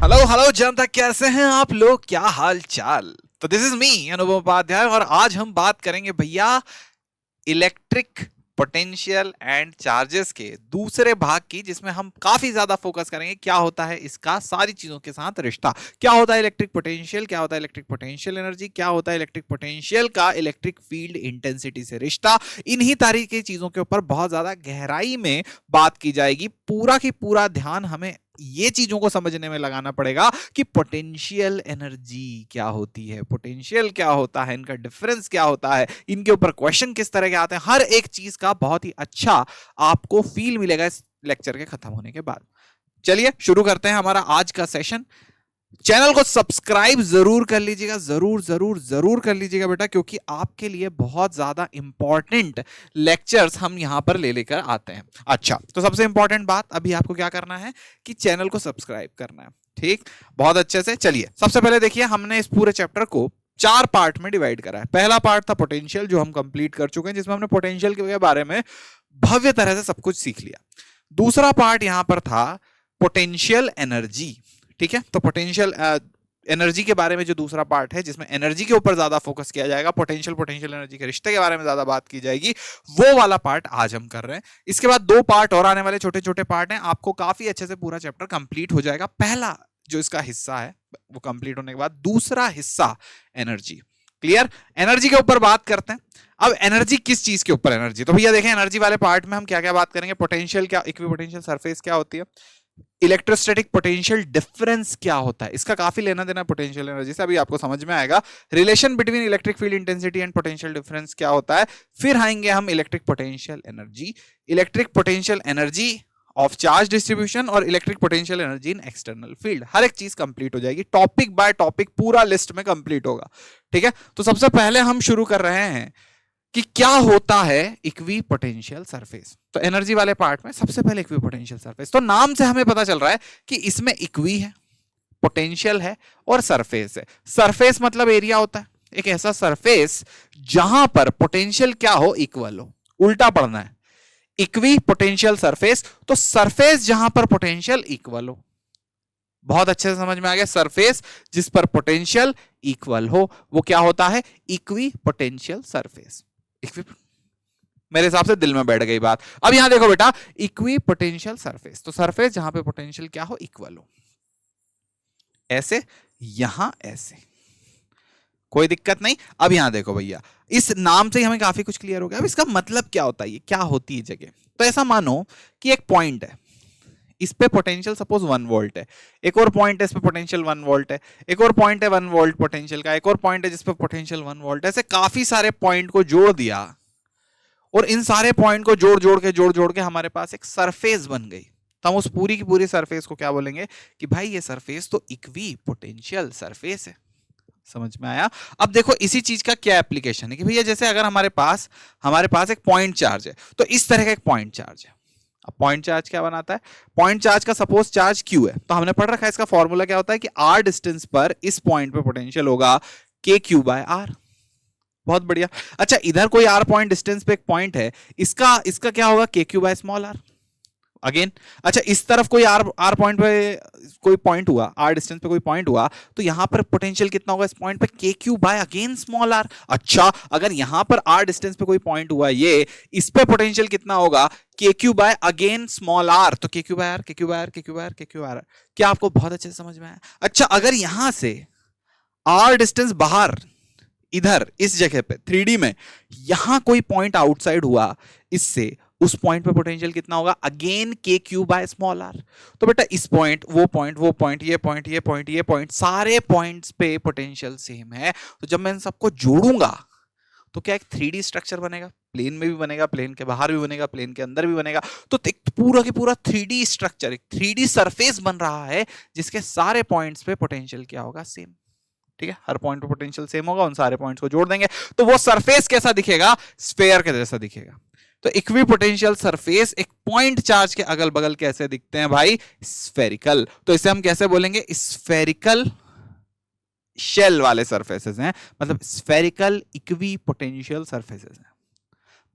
Hello hello जनता, कैसे हैं आप लोग? क्या हाल चाल? तो दिस इज मी अनुभव उपाध्याय और आज हम बात करेंगे भैया इलेक्ट्रिक पोटेंशियल एंड चार्जेस के दूसरे भाग की, जिसमें हम काफी ज्यादा फोकस करेंगे क्या होता है इसका सारी चीजों के साथ रिश्ता, क्या होता है इलेक्ट्रिक पोटेंशियल, क्या होता है इलेक्ट्रिक पोटेंशियल एनर्जी, क्या होता है इलेक्ट्रिक पोटेंशियल का इलेक्ट्रिक फील्ड इंटेंसिटी से रिश्ता। इन्हीं तारीख की चीजों के ऊपर बहुत ज्यादा गहराई में बात की जाएगी। पूरा की पूरा ध्यान हमें ये चीजों को समझने में लगाना पड़ेगा कि पोटेंशियल एनर्जी क्या होती है, पोटेंशियल क्या होता है, इनका डिफरेंस क्या होता है, इनके ऊपर क्वेश्चन किस तरह के आते हैं। हर एक चीज का बहुत ही अच्छा आपको फील मिलेगा इस लेक्चर के खत्म होने के बाद। चलिए शुरू करते हैं हमारा आज का सेशन। चैनल को सब्सक्राइब जरूर कर लीजिएगा, जरूर जरूर जरूर कर लीजिएगा बेटा, क्योंकि आपके लिए बहुत ज्यादा इंपॉर्टेंट लेक्चर्स हम यहां पर ले लेकर आते हैं। अच्छा, तो सबसे इंपॉर्टेंट बात अभी आपको क्या करना है कि चैनल को सब्सक्राइब करना है। ठीक, बहुत अच्छे से। चलिए सबसे पहले देखिए, हमने इस पूरे चैप्टर को 4 पार्ट में डिवाइड करा है। पहला पार्ट था पोटेंशियल, जो हम कंप्लीट कर चुके हैं, जिसमें हमने पोटेंशियल के बारे में भव्य तरह से सब कुछ सीख लिया। दूसरा पार्ट यहां पर था पोटेंशियल एनर्जी। ठीक है, तो पोटेंशियल एनर्जी के बारे में जो दूसरा पार्ट है, जिसमें एनर्जी के ऊपर ज्यादा फोकस किया जाएगा, पोटेंशियल एनर्जी के रिश्ते के बारे में ज्यादा बात की जाएगी, वो वाला पार्ट आज हम कर रहे हैं। इसके बाद 2 पार्ट और आने वाले, छोटे छोटे पार्ट हैं। आपको काफी अच्छे से पूरा चैप्टर कंप्लीट हो जाएगा। पहला जो इसका हिस्सा है वो कंप्लीट होने के बाद दूसरा हिस्सा एनर्जी। क्लियर? एनर्जी के ऊपर बात करते हैं। अब एनर्जी किस चीज के ऊपर एनर्जी, तो भैया देखें एनर्जी वाले पार्ट में हम क्या क्या बात करेंगे। पोटेंशियल क्या, इक्विपोटेंशियल सरफेस क्या होती है, इलेक्ट्रोस्टैटिक पोटेंशियल डिफरेंस क्या होता है, इसका काफी लेना देना पोटेंशियल एनर्जी से, अभी आपको समझ में आएगा। Relation between electric field intensity and potential difference क्या होता है। फिर आएंगे हम electric potential energy of charge distribution और electric potential energy in external field. हर एक चीज कंप्लीट हो जाएगी, टॉपिक बाय टॉपिक पूरा लिस्ट में कंप्लीट होगा। ठीक है, तो सबसे पहले हम शुरू कर रहे हैं कि क्या होता है इक्विपोटेंशियल सरफेस। तो एनर्जी वाले पार्ट में सबसे पहले इक्विपोटेंशियल सरफेस, तो नाम से हमें पता चल रहा है कि इसमें इक्वी है, पोटेंशियल है और सरफेस है। सरफेस मतलब एरिया होता है, एक ऐसा सरफेस जहां पर पोटेंशियल क्या हो, इक्वल हो। उल्टा पढ़ना है, इक्वी पोटेंशियल सरफेस, तो सरफेस जहां पर पोटेंशियल इक्वल हो। बहुत अच्छे से समझ में आ गया। सरफेस जिस पर पोटेंशियल इक्वल हो वो क्या होता है, इक्वी पोटेंशियल सरफेस। मेरे हिसाब से दिल में बैठ गई बात। अब यहां देखो बेटा, इक्वी पोटेंशियल सरफेस, तो सरफेस जहां पे पोटेंशियल क्या हो, इक्वल हो। ऐसे, यहां ऐसे, कोई दिक्कत नहीं। अब यहां देखो भैया, इस नाम से हमें काफी कुछ क्लियर हो गया। अब इसका मतलब क्या होता है, ये क्या होती है जगह। तो ऐसा मानो कि एक पॉइंट है, इस पे पोटेंशियल सपोज 1 वोल्ट है, एक और पॉइंट है इस पे पोटेंशियल 1 वोल्ट है, एक और पॉइंट है 1 वोल्ट पोटेंशियल का, एक और पॉइंट है जिस पे पोटेंशियल 1 वोल्ट है। ऐसे काफी सारे पॉइंट को जोड़ दिया और इन सारे पॉइंट को जोड़ के हमारे पास एक सरफेस बन गई। तो हम उस पूरी की पूरी सरफेस को क्या बोलेंगे कि भाई ये सरफेस तो इक्वी पोटेंशियल सरफेस है। समझ में आया? अब देखो इसी चीज का क्या एप्लीकेशन है कि भैया जैसे अगर हमारे पास एक पॉइंट चार्ज है, तो इस तरह का एक पॉइंट चार्ज है। अब पॉइंट चार्ज क्या बनाता है, पॉइंट चार्ज का सपोज चार्ज क्यू है, तो हमने पढ़ रखा है इसका फॉर्मूला क्या होता है कि आर डिस्टेंस पर इस पॉइंट पे पोटेंशियल होगा के क्यू बाय आर। बहुत बढ़िया। अच्छा, इधर कोई आर पॉइंट डिस्टेंस पे एक पॉइंट है, इसका क्या होगा, k q by small r. Again, अच्छा इस तरफ कोई आर पॉइंट पे कोई पॉइंट हुआ, आर डिस्टेंस पे कोई पॉइंट हुआ, तो यहां पर पोटेंशियल कितना होगा इस पॉइंट पे, k q by again small r. अच्छा, अगर यहां पर आर डिस्टेंस पे कोई पॉइंट हुआ, ये इस पे पोटेंशियल कितना होगा, k q by again small r. तो k q by are, k q by are, k q by are, k q r. क्या आपको बहुत अच्छे से समझ में आया? अच्छा, अगर यहां से आर डिस्टेंस बाहर, इधर इस जगह पे 3D में यहां कोई पॉइंट आउटसाइड हुआ, इससे उस पॉइंट पे पोटेंशियल कितना होगा, अगेन के क्यू बाय स्मॉल आर। तो बेटा इस पॉइंट, वो पॉइंट, वो पॉइंट, ये पॉइंट, ये पॉइंट, ये पॉइंट, सारे पॉइंट्स पे पोटेंशियल सेम है। तो जब मैं इन सबको जोड़ूंगा तो क्या एक 3D स्ट्रक्चर बनेगा, प्लेन में भी बनेगा, प्लेन के बाहर भी बनेगा, प्लेन के अंदर भी बनेगा। तो एक पूरा की पूरा 3D स्ट्रक्चर, एक 3D सरफेस बन रहा है जिसके सारे पॉइंट्स पे पोटेंशियल क्या होगा, सेम। ठीक है, हर पॉइंट पे पोटेंशियल सेम होगा, उन सारे पॉइंट्स को जोड़ देंगे तो वो सरफेस कैसा दिखेगा, स्फेयर के जैसा दिखेगा। तो इक्विपोटेंशियल सरफेस एक पॉइंट चार्ज के अगल बगल कैसे दिखते हैं भाई, स्फेरिकल। तो इसे हम कैसे बोलेंगे, स्फेरिकल शेल वाले सरफेसेस हैं, मतलब स्फेरिकल इक्विपोटेंशियल सरफेसेस हैं।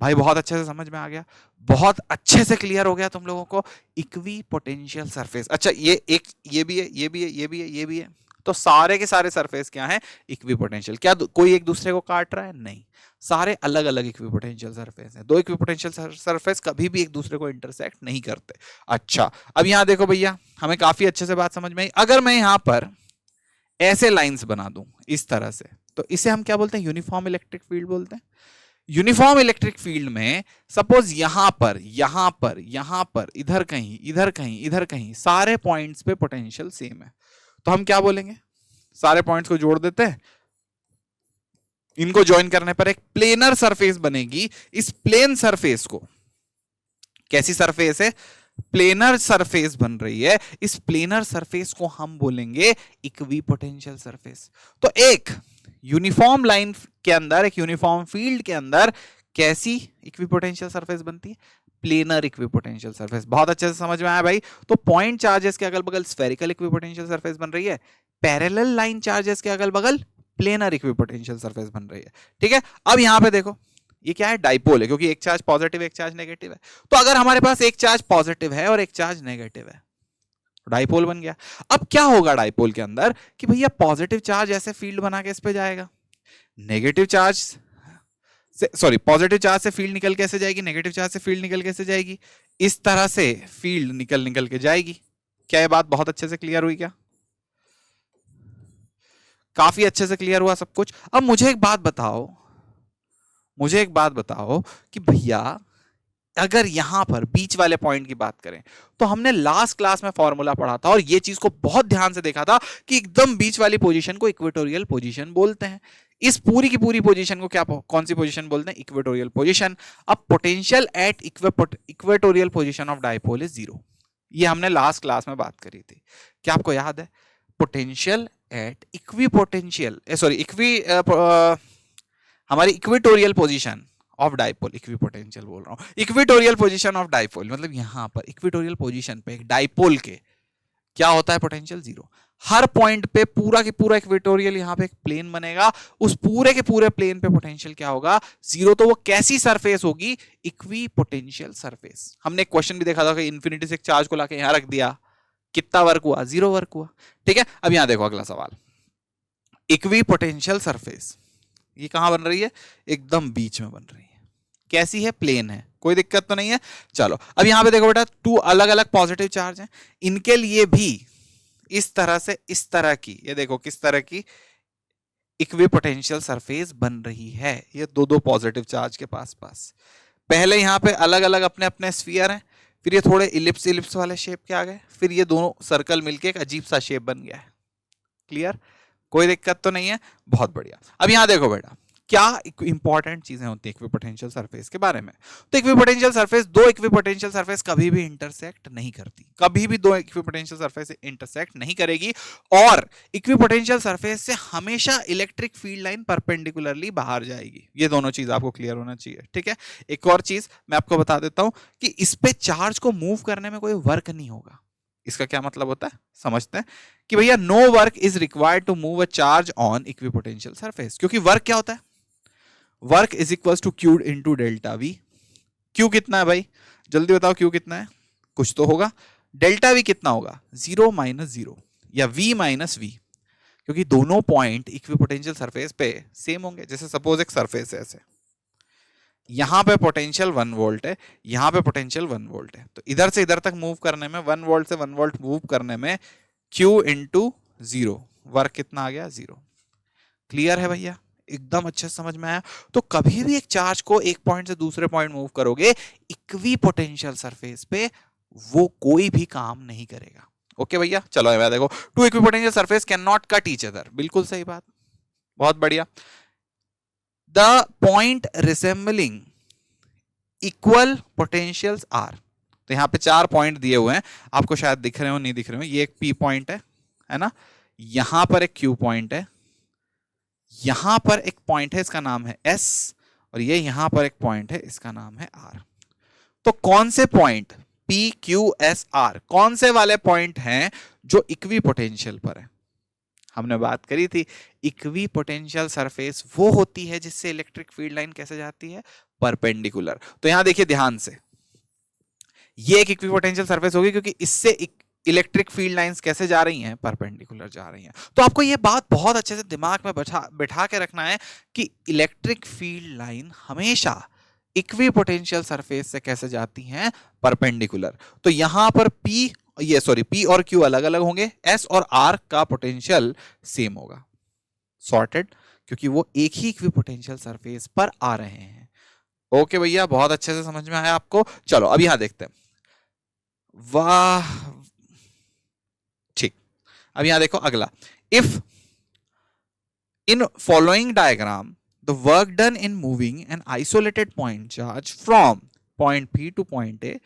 भाई बहुत अच्छे से समझ में आ गया, बहुत अच्छे से क्लियर हो गया तुम लोगों को। इक्वी पोटेंशियल सरफेस, अच्छा ये एक, ये भी है, ये भी है, ये भी है, ये भी है, तो सारे के सारे सरफेस क्या है, इक्वी पोटेंशियल। क्या कोई एक दूसरे को काट रहा है? नहीं, सारे अलग अलग इक्वी पोटेंशियल सरफेस हैं। दो इक्वी पोटेंशियल सरफेस कभी भी एक दूसरे को इंटरसेक्ट नहीं करते। अच्छा, अब यहां देखो भैया, हमें काफी अच्छे से बात समझ में आई। अगर मैं यहां पर ऐसे लाइंस बना दूं इस तरह से, तो इसे हम क्या बोलते हैं, यूनिफॉर्म इलेक्ट्रिक फील्ड बोलते हैं। यूनिफॉर्म इलेक्ट्रिक फील्ड में सपोज यहां पर, यहां पर, यहां पर, इधर कहीं, इधर कहीं, इधर कहीं, सारे पॉइंट्स पे पोटेंशियल सेम है, तो हम क्या बोलेंगे, सारे पॉइंट्स को जोड़ देते हैं, इनको ज्वाइन करने पर एक प्लेनर सरफेस बनेगी। इस प्लेन सरफेस को, कैसी सरफेस है, प्लेनर सरफेस बन रही है, इस प्लेनर सरफेस को हम बोलेंगे इक्वी पोटेंशियल सरफेस। तो एक यूनिफॉर्म लाइन के अंदर, एक यूनिफॉर्म फील्ड के अंदर कैसी इक्विपोटेंशियल सरफेस बनती है, प्लेनर इक्विपोटेंशियल सरफेस। बहुत अच्छे से समझ में आया भाई। तो पॉइंट चार्जेस के अगल बगल स्फेरिकल इक्विपोटेंशियल सरफेस बन रही है, पैरेलल लाइन चार्जेस के अगल बगल प्लेनर इक्विपोटेंशियल सरफेस बन रही है। ठीक है, अब यहां पे देखो, ये क्या है, डाइपोल है, क्योंकि एक चार्ज पॉजिटिव एक चार्ज नेगेटिव है। तो अगर हमारे पास एक चार्ज पॉजिटिव है और एक चार्ज नेगेटिव है, डाइपोल बन गया। अब क्या होगा डाइपोल के अंदर कि भैया पॉजिटिव चार्ज ऐसे फील्ड बना के इस पे जाएगा, नेगेटिव चार्ज से, सॉरी पॉजिटिव चार्ज से फील्ड निकल कैसे जाएगी, नेगेटिव चार्ज से फील्ड निकल कैसे जाएगी, इस तरह से फील्ड निकल निकल के जाएगी। क्या ये बात बहुत अच्छे से क्लियर हुई क्या? काफी अच्छे से क्लियर हुआ सब कुछ। अब मुझे एक बात बताओ, मुझे एक बात बताओ कि भैया अगर यहां पर बीच वाले पॉइंट की बात करें, तो हमने लास्ट क्लास में फॉर्मूला पढ़ा था और ये चीज को बहुत ध्यान से देखा था कि एकदम बीच वाली पोजीशन को इक्वेटोरियल पोजीशन बोलते हैं। इस पूरी की पूरी पोजीशन को क्या, कौन सी पोजीशन बोलते हैं, इक्वेटोरियल पोजीशन। अब potential at equatorial position of dipole is 0, ये हमने लास्ट क्लास में बात करी थी। क्या आपको याद है? पोटेंशियल एट इक्विपोटेंशियल, सॉरी हमारी equatorial position of dipole, equipotential बोल रहा हूं, इक्वेटोरियल पोजीशन ऑफ डाइपोल, मतलब यहां पर इक्वेटोरियल पोजीशन पे एक डाइपोल के क्या होता है, पोटेंशियल 0। हर पॉइंट पे पूरा की पूरा इक्वेटोरियल यहां पे एक प्लेन बनेगा, उस पूरे के पूरे प्लेन पे पोटेंशियल क्या होगा, 0। तो वो कैसी सरफेस होगी, इक्वी पोटेंशियल सरफेस। हमने एक क्वेश्चन भी देखा था कि इंफिनिटी से एक चार्ज को लाके यहां रख दिया, कितना वर्क हुआ, 0 वर्क हुआ। ठीक है, अब यहां देखो अगला सवाल, इक्वी पोटेंशियल सरफेस ये कहां बन रही है, एकदम बीच में बन रही है। कैसी है, प्लेन है, कोई दिक्कत तो नहीं है। चलो अब यहां पे देखो बेटा, 2 अलग अलग पॉजिटिव चार्ज हैं, इनके लिए भी इस तरह से, इस तरह की, ये देखो किस तरह की इक्विपोटेंशियल सरफेस बन रही है। ये दो दो पॉजिटिव चार्ज के पास पास, पहले यहां पे अलग अलग अपने अपने स्फीयर हैं, फिर ये थोड़े इलिप्स इलिप्स वाले शेप के आ गए, फिर ये दोनों सर्कल मिलके एक अजीब सा शेप बन गया है। क्लियर, कोई दिक्कत तो नहीं है, बहुत बढ़िया। अब यहां देखो बेटा, क्या इंपॉर्टेंट चीजें होती है इक्विपोटेंशियल सरफेस के बारे में। तो इक्विपोटेंशियल सरफेस, दो इक्विपोटेंशियल सरफेस कभी भी इंटरसेक्ट नहीं करती, कभी भी दो इक्विपोटेंशियल सरफेस इंटरसेक्ट नहीं करेगी, और इक्विपोटेंशियल सरफेस से हमेशा इलेक्ट्रिक फील्ड लाइन परपेंडिकुलरली बाहर जाएगी। ये दोनों चीज आपको क्लियर होना चाहिए। ठीक है, एक और चीज मैं आपको बता देता हूं कि इस पे चार्ज को मूव करने में कोई वर्क नहीं होगा। इसका क्या मतलब होता है, समझते हैं कि भैया no work is required to move a charge on equipotential surface. क्योंकि वर्क क्या होता है, work is equal to q into delta V. Q कितना है भाई, जल्दी बताओ, क्यू कितना है, कुछ तो होगा। डेल्टा वी कितना होगा, 0 - 0 या v - v, क्योंकि दोनों पॉइंट इक्विपोटेंशियल सरफेस पे सेम होंगे। जैसे सपोज एक सरफेस है ऐसे, यहां पे पोटेंशियल 1 वोल्ट है, यहां पे पोटेंशियल 1 वोल्ट है, तो इधर से इधर तक मूव करने में, 1 वोल्ट से 1 वोल्ट मूव करने में Q इंटू 0, वर्क कितना आ गया, 0। क्लियर है भैया, एकदम अच्छे से समझ में आया। तो कभी भी एक चार्ज को एक पॉइंट से दूसरे पॉइंट मूव करोगे इक्वी पोटेंशियल सरफेस पे, वो कोई भी काम नहीं करेगा। ओके भैया, चलो ये देखो, two equipotential surface can not cut each other, बिल्कुल सही बात, बहुत बढ़िया। The point resembling equal potentials are, तो यहां पे 4 पॉइंट दिए हुए हैं, आपको शायद दिख रहे हो नहीं दिख रहे हो, ये एक P पॉइंट है ना, यहां पर एक Q पॉइंट है, यहां पर एक पॉइंट है इसका नाम है S, और ये यहां पर एक पॉइंट है इसका नाम है R। तो कौन से point P Q S R, कौन से वाले पॉइंट हैं जो इक्वी पोटेंशियल पर है? हमने बात करी थी इक्वी पोटेंशियल सरफेस वो होती है जिससे इलेक्ट्रिक फील्ड लाइन कैसे जाती है, परपेंडिकुलर। तो यहां देखिए ध्यान से, ये एक इक्विपोटेंशियल सरफेस होगी क्योंकि इससे इलेक्ट्रिक फील्ड लाइंस कैसे जा रही हैं, परपेंडिकुलर जा रही हैं। तो आपको ये बात बहुत अच्छे से दिमाग में बैठा के रखना है कि इलेक्ट्रिक फील्ड लाइन हमेशा इक्विपोटेंशियल सरफेस से कैसे जाती हैं, परपेंडिकुलर। तो यहां पर P और Q अलग अलग होंगे, S और R का पोटेंशियल सेम होगा, सॉर्टेड, क्योंकि वो एक ही इक्विपोटेंशियल सरफेस पर आ रहे हैं। ओके भैया, बहुत अच्छे से समझ में आया आपको। चलो अब यहां देखते हैं, वाह ठीक। अब यहां देखो अगला, if in following diagram the work done in moving an isolated point charge from point P two point A,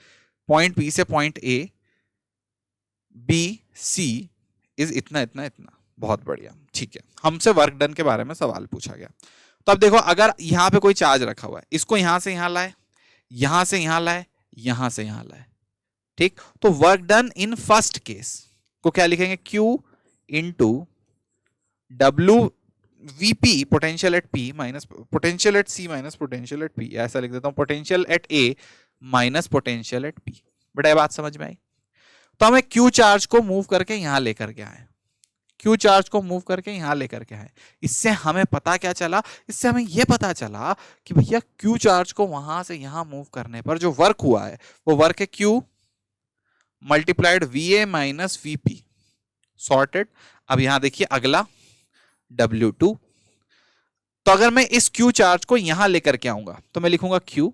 point P से point A B C is इतना इतना इतना। बहुत बढ़िया, ठीक है, हमसे वर्क डन के बारे में सवाल पूछा गया। तो अब देखो, अगर यहां पे कोई चार्ज रखा हुआ है, इसको यहां से यहां लाए, यहां से यहां लाए, यहां से यहां लाए, ठीक, तो work done in first case को क्या लिखेंगे, Q into W VP potential at P minus potential at C minus potential at P, ऐसा लिख देता हूं, potential at A minus potential at P। बेटा ये बात समझ में आई? तो हमें Q चार्ज को मूव करके यहां लेकर के आए, Q चार्ज को मूव करके यहां लेकर के आए। इससे हमें पता क्या चला, इससे हमें यह पता चला कि भैया Q चार्ज को वहां से यहां मूव करने पर जो वर्क हुआ है वो वर्क है Q multiplied VA minus VP, sorted. अब यहां देखिए अगला W2, तो अगर मैं इस Q चार्ज को यहां लेकर के आऊंगा तो मैं लिखूंगा Q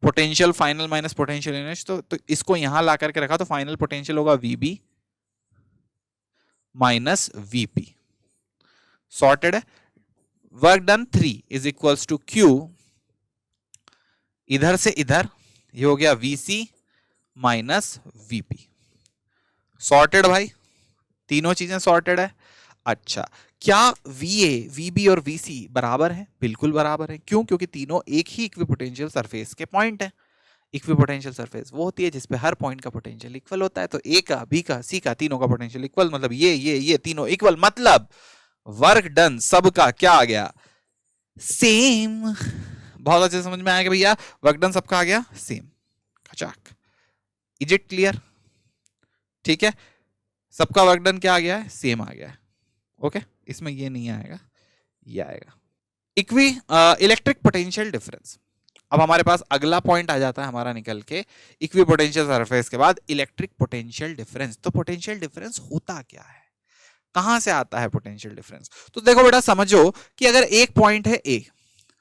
potential final minus potential initial, तो इसको यहां ला करके रखा तो फाइनल पोटेंशियल होगा VB माइनस VP, सॉर्टेड है। Work done 3 is equals to Q, इधर से इधर ये हो गया VC माइनस VP, सॉर्टेड भाई, तीनों चीजें सॉर्टेड है। अच्छा, क्या VA VB और VC बराबर है? बिल्कुल बराबर है। क्यों? क्योंकि तीनों एक ही इक्विपोटेंशियल सरफेस के पॉइंट है। इक्विपोटेंशियल सरफेस वो होती है जिसपे हर पॉइंट का पोटेंशियल इक्वल होता है। तो A का, B का, C का, तीनों का पोटेंशियल इक्वल, मतलब ये तीनों इक्वल, मतलब वर्क डन सबका क्या आ गया, सेम। बहुत अच्छे से समझ में आया कि भैया वर्क डन सबका आ गया सेम, खचाक। Is it clear? ठीक है, सबका वर्क डन क्या आ गया है, सेम आ गया है। ओके, इसमें ये नहीं आएगा, ये आएगा। Electric potential difference. अब हमारे पास अगला पॉइंट आ जाता है हमारा निकल के, इक्वी पोटेंशियल सरफेस के बाद इलेक्ट्रिक पोटेंशियल डिफरेंस। तो पोटेंशियल डिफरेंस होता क्या है, कहां से आता है पोटेंशियल डिफरेंस? तो देखो बेटा समझो कि अगर एक पॉइंट है A,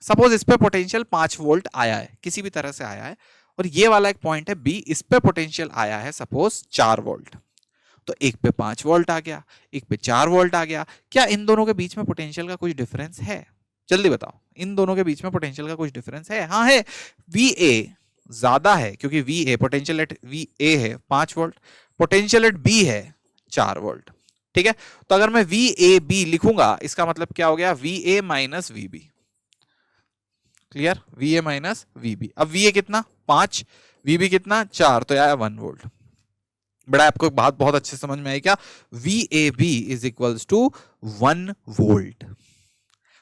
सपोज इस पे पोटेंशियल 5 वोल्ट आया है, किसी भी तरह से आया है, और ये वाला एक पॉइंट है B, इस पे पोटेंशियल आया है सपोज 4 वोल्ट। तो एक पे 5 वोल्ट आ गया, एक पे 4 वोल्ट आ गया। क्या इन दोनों के बीच में पोटेंशियल का कुछ डिफरेंस है? जल्दी बताओ, इन दोनों के बीच में पोटेंशियल का कुछ डिफरेंस है? हाँ है, VA ज्यादा है क्योंकि VA पोटेंशियल एट VA है 5 वोल्ट, पोटेंशियल एट B है 4 वोल्ट। ठीक है, तो अगर मैं VAB लिखूंगा इसका मतलब क्या हो गया, VA minus VB। Clear? VA minus VB। अब VA कितना 5, VB कितना 4, तो आया 1 वोल्ट। बड़ा आपको एक बात बहुत अच्छे समझ में आई क्या, VAB is equals to 1 volt.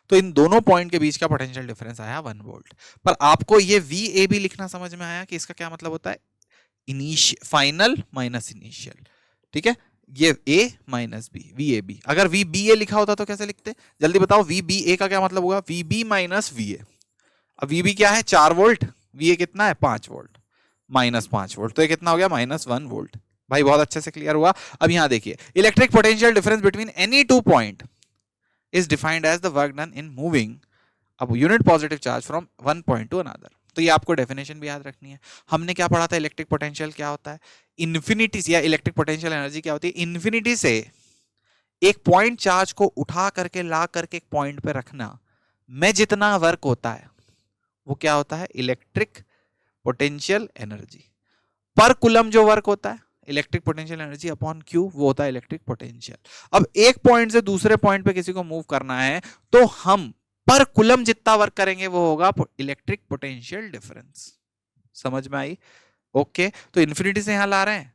तो इन दोनों पॉइंट के बीच का पोटेंशियल डिफरेंस आया 1 वोल्ट। पर आपको ये VAB लिखना समझ में आया कि इसका क्या मतलब होता है, फाइनल माइनस इनिशियल। ठीक है, ये A माइनस B, VAB। अगर VBA लिखा होता तो कैसे लिखते, जल्दी बताओ, VBA का क्या मतलब होगा, VB माइनस VA। अब VB क्या है 4 वोल्ट, VA कितना है 5 वोल्ट, माइनस 5 वोल्ट, तो ये कितना हो गया माइनस 1 वोल्ट। भाई बहुत अच्छे से क्लियर हुआ। अब यहां देखिए, electric potential difference between any two point is defined as the work done in moving अब unit positive charge from one point to another. तो ये आपको डेफिनेशन भी याद रखनी है। हमने क्या पढ़ा था, इलेक्ट्रिक पोटेंशियल क्या होता है, इन्फिनिटी से, या इलेक्ट्रिक पोटेंशियल एनर्जी क्या होती है, इन्फिनिटी से एक पॉइंट चार्ज को उठा करके ला करके एक पॉइंट पे रखना में जितना वर्क होता है वो क्या होता है, इलेक्ट्रिक पोटेंशियल एनर्जी। पर कूलम जो वर्क होता है, electric potential energy upon Q, वो होता है इलेक्ट्रिक पोटेंशियल। अब एक पॉइंट से दूसरे पॉइंट पे किसी को मूव करना है तो हम पर कूलम जितना वर्क करेंगे वो होगा इलेक्ट्रिक पोटेंशियल डिफरेंस। समझ में आई? ओके, तो इन्फिनिटी से यहां ला रहे हैं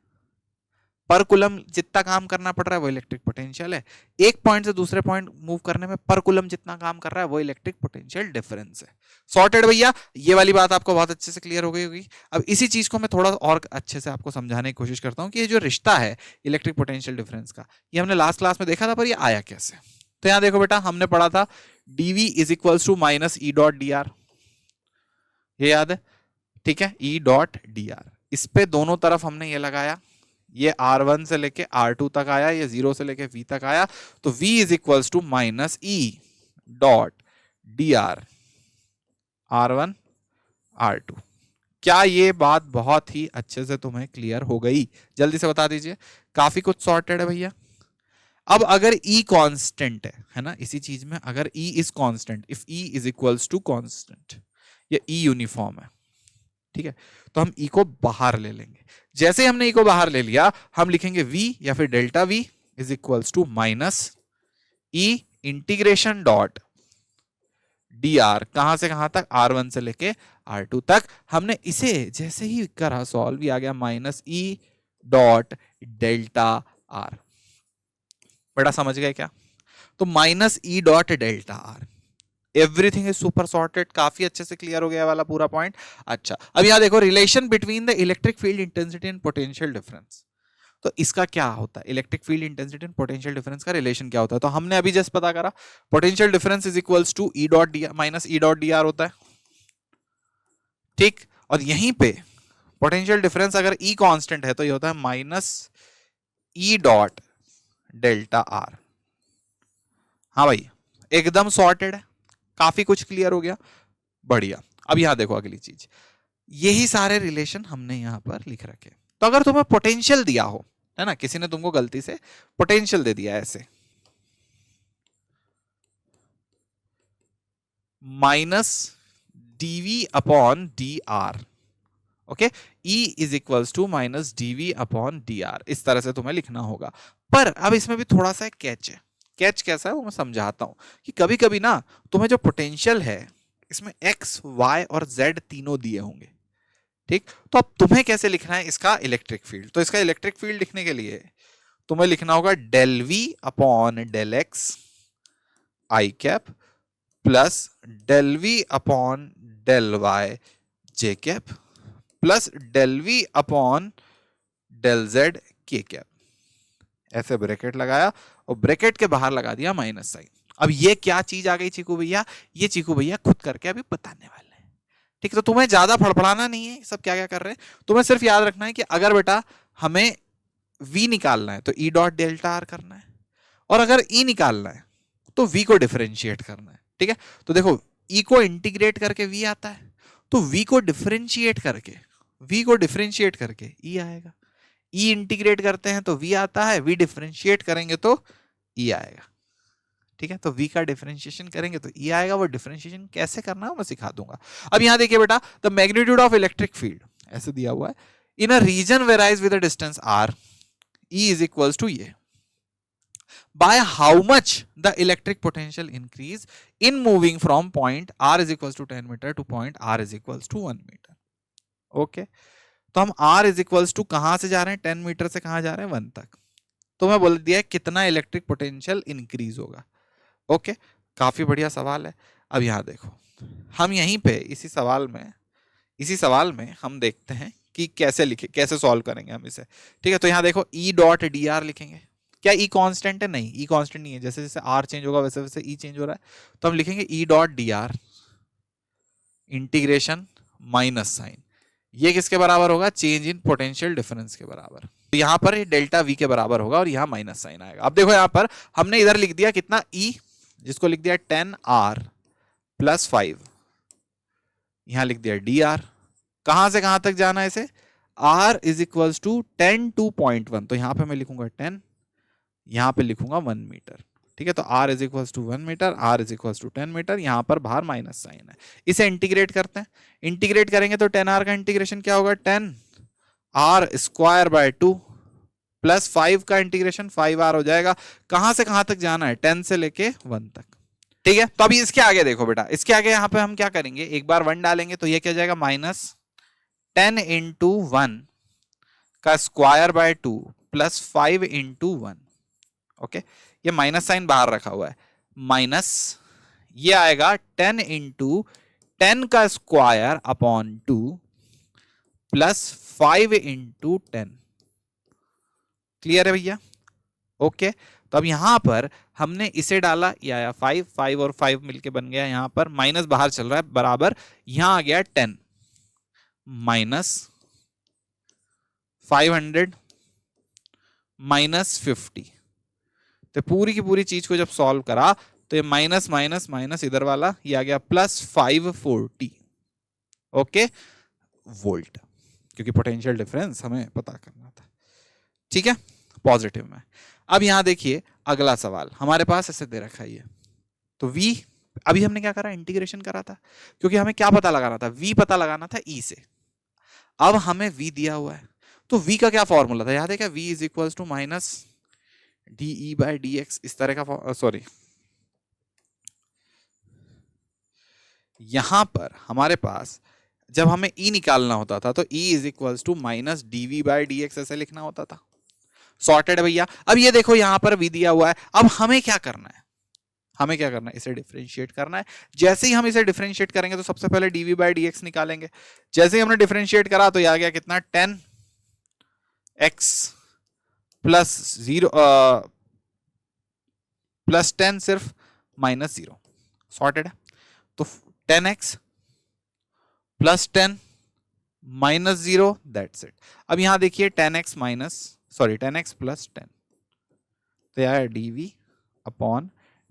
पर कुलम जितना काम करना पड़ रहा है वो इलेक्ट्रिक पोटेंशियल है, एक पॉइंट से दूसरे पॉइंट मूव करने में पर कुलम जितना काम कर रहा है वो इलेक्ट्रिक पोटेंशियल डिफरेंस है। सॉर्टेड भैया, ये वाली बात आपको बहुत अच्छे से क्लियर हो गई होगी। अब इसी चीज को मैं थोड़ा और अच्छे से आपको समझाने की कोशिश करता हूँ कि ये जो रिश्ता है इलेक्ट्रिक पोटेंशियल डिफरेंस का, ये हमने लास्ट क्लास में देखा था, पर ये आया कैसे। तो यहां देखो बेटा, हमने पढ़ा था dv is equals to minus E dot D R, ये याद है, ठीक है, ई डॉट डी आर। इस पे दोनों तरफ हमने ये लगाया, ये R1 से लेके R2 तक आया, ये 0 से लेके V तक आया, तो V is equals to minus E dot D R R1 R2। क्या ये बात बहुत ही अच्छे से तुम्हें क्लियर हो गई? जल्दी से बता दीजिए, काफी कुछ सॉर्टेड है भैया। अब अगर E कांस्टेंट है ना, इसी चीज में अगर E is constant, if E is equals to constant, ये E यूनिफॉर्म है, ठीक है, तो हम E को बाहर ले लेंगे। जैसे ही हमने E को बाहर ले लिया, हम लिखेंगे V या फिर delta V is equals to minus E integration dot D R, कहां से कहां तक, R1 से लेके R2 तक। हमने इसे जैसे ही करा सॉल्व, भी आ गया minus E dot delta R. बेटा समझ गए क्या? तो minus E dot delta R, everything is super sorted, काफी अच्छे से क्लियर हो गया वाला पूरा पॉइंट। अच्छा, अब यहां देखो, relation between the electric field intensity and potential difference. तो इसका क्या होता है, electric field intensity and potential difference का रिलेशन क्या होता है? तो हमने अभी जस्ट पता करा, potential difference is equals to E dot D minus E dot D R होता है, ठीक। और यहीं पे पोटेंशियल डिफरेंस अगर ई कांस्टेंट है तो ये होता है minus E dot delta R. हाँ भाई, एकदम सॉर्टेड है, काफी कुछ क्लियर हो गया, बढ़िया। अब यहां देखो अगली चीज, यही सारे रिलेशन हमने यहां पर लिख रखे। तो अगर तुम्हें पोटेंशियल दिया हो, है ना, किसी ने तुमको गलती से पोटेंशियल दे दिया ऐसे, minus dv upon D R, okay, E is equals to minus dv upon D R, इस तरह से तुम्हें लिखना होगा। पर अब इसमें भी थोड़ा सा कैच है। कैच कैसा है वो मैं समझाता हूं, कि कभी कभी ना तुम्हें जो पोटेंशियल है इसमें x, y और z तीनों दिए होंगे, ठीक। तो अब तुम्हें कैसे लिखना है इसका इलेक्ट्रिक फील्ड? तो इसका इलेक्ट्रिक फील्ड लिखने के लिए तुम्हें लिखना होगा del v upon del x I cap plus del v upon del y J cap plus del v upon del z K cap. ऐसे ब्रैकेट लगाया और ब्रैकेट के बाहर लगा दिया माइनस साइन। अब ये क्या चीज आ गई चीकू भैया? ये चीकू भैया खुद करके अभी बताने वाले हैं, ठीक है। तो तुम्हें ज्यादा फड़फड़ाना नहीं है सब क्या क्या कर रहे हैं, तुम्हें सिर्फ याद रखना है कि अगर बेटा हमें v निकालना है तो e डॉट डेल्टा आर करना है, और अगर e निकालना है तो v को डिफरेंशिएट करना है, ठीक है। तो देखो, e को इंटीग्रेट करके v आता है, तो v को डिफरेंशिएट करके e आएगा। e इंटीग्रेट करते हैं तो v आता है, v डिफरेंशिएट करेंगे तो e आएगा, ठीक है। तो v का डिफरेंशिएशन करेंगे तो e आएगा। वो डिफरेंशिएशन कैसे करना है मैं सिखा दूंगा। अब यहां देखिए बेटा, the magnitude of electric field ऐसे दिया हुआ है, in a region varies with the distance r, e is equals to ये, by how much the electric potential increase in moving from point r is equals to 10 meter to point r is equals to 1 meter, okay. तो हम r is equals to कहां से जा रहे हैं, 10 metre से कहां जा रहे हैं, 1 तक। तो मैं बोल दिया कितना इलेक्ट्रिक पोटेंशियल इंक्रीज होगा, ओके। काफी बढ़िया सवाल है। अब यहां देखो, हम यहीं पे इसी सवाल में हम देखते हैं कि कैसे लिखे, कैसे सॉल्व करेंगे हम इसे, ठीक है। तो यहां देखो, ई डॉट डी आर लिखेंगे। क्या ई कांस्टेंट है? नहीं, ई कांस्टेंट नहीं है। जैसे जैसे आर चेंज होगा वैसे वैसे ई चेंज हो रहा है, तो हम लिखेंगे E dot D R integration minus sign, ये किसके बराबर होगा, चेंज इन पोटेंशियल डिफरेंस के बराबर। तो यहां पर डेल्टा वी के बराबर होगा और यहां माइनस साइन आएगा। अब देखो, यहां पर हमने इधर लिख दिया कितना, ई, जिसको लिख दिया 10r प्लस 5, यहां लिख दिया डी आर। कहां से कहां तक जाना है इसे, r is equals to 10 to 0.1, तो यहां पे मैं लिखूंगा 10, यहां पे लिखूंगा 1 मीटर, ठीक है। तो r is equals to 1 metre, r is equals to 10 metre, यहां पर बाहर माइनस साइन है। इसे इंटीग्रेट करते हैं, इंटीग्रेट करेंगे तो 10r का इंटीग्रेशन क्या होगा, 10r स्क्वायर बाय 2 प्लस 5 का इंटीग्रेशन 5r हो जाएगा। कहां से कहां तक जाना है, 10 से लेके 1 तक, ठीक है। तो अभी इसके आगे देखो बेटा, इसके आगे यहां पे हम क्या करेंगे, एक बार 1 डालेंगे तो ये क्या जाएगा, माइनस 10 into 1 का square by 2 plus 5 into 1। Okay, ये माइनस साइन बाहर रखा हुआ है, माइनस ये आएगा 10 इंटू 10 का square upon 2 plus 5 into 10। Clear है भैया? ओके, तो अब यहां पर हमने इसे डाला, ये आया 5, 5 और 5 मिलके बन गया, यहां पर माइनस बाहर चल रहा है, बराबर यहां आ गया 10 माइनस 500 माइनस 50। तो पूरी की पूरी चीज को जब सॉल्व करा तो ये माइनस माइनस माइनस इधर वाला ये आ गया प्लस 540, ओके, वोल्ट, क्योंकि पोटेंशियल डिफरेंस हमें पता करना था। ठीक है, पॉजिटिव में। अब यहां देखिए अगला सवाल हमारे पास ऐसे दे रखा है, तो V अभी हमने क्या करा, इंटीग्रेशन करा था, क्योंकि हमें क्या पता लगाना था, V पता लगाना था E से। अब हमें V दिया हुआ है, तो V का क्या फॉर्मूला था, याद है क्या, V is equal to minus DE by DX, इस तरह का, सॉरी यहां पर हमारे पास जब हमें E निकालना होता था तो E is equal to minus DV by DX ऐसे लिखना होता था। सॉर्टेड है भैया। अब ये देखो यहां पर V दिया हुआ है, अब हमें क्या करना है, हमें क्या करना है, इसे डिफरेंशिएट करना है। जैसे ही हम इसे डिफरेंशिएट करेंगे तो सबसे पहले dv बाई dx निकालेंगे। जैसे ही हमने डिफरेंशिएट करा तो ये आ गया कितना, 10x प्लस 0 प्लस 10 सिर्फ माइनस 0। सॉर्टेड है, तो 10x plus 10 minus 0, that's it. अब यहां देखिए 10x minus, sorry 10x plus 10, तो यह है dv अपॉन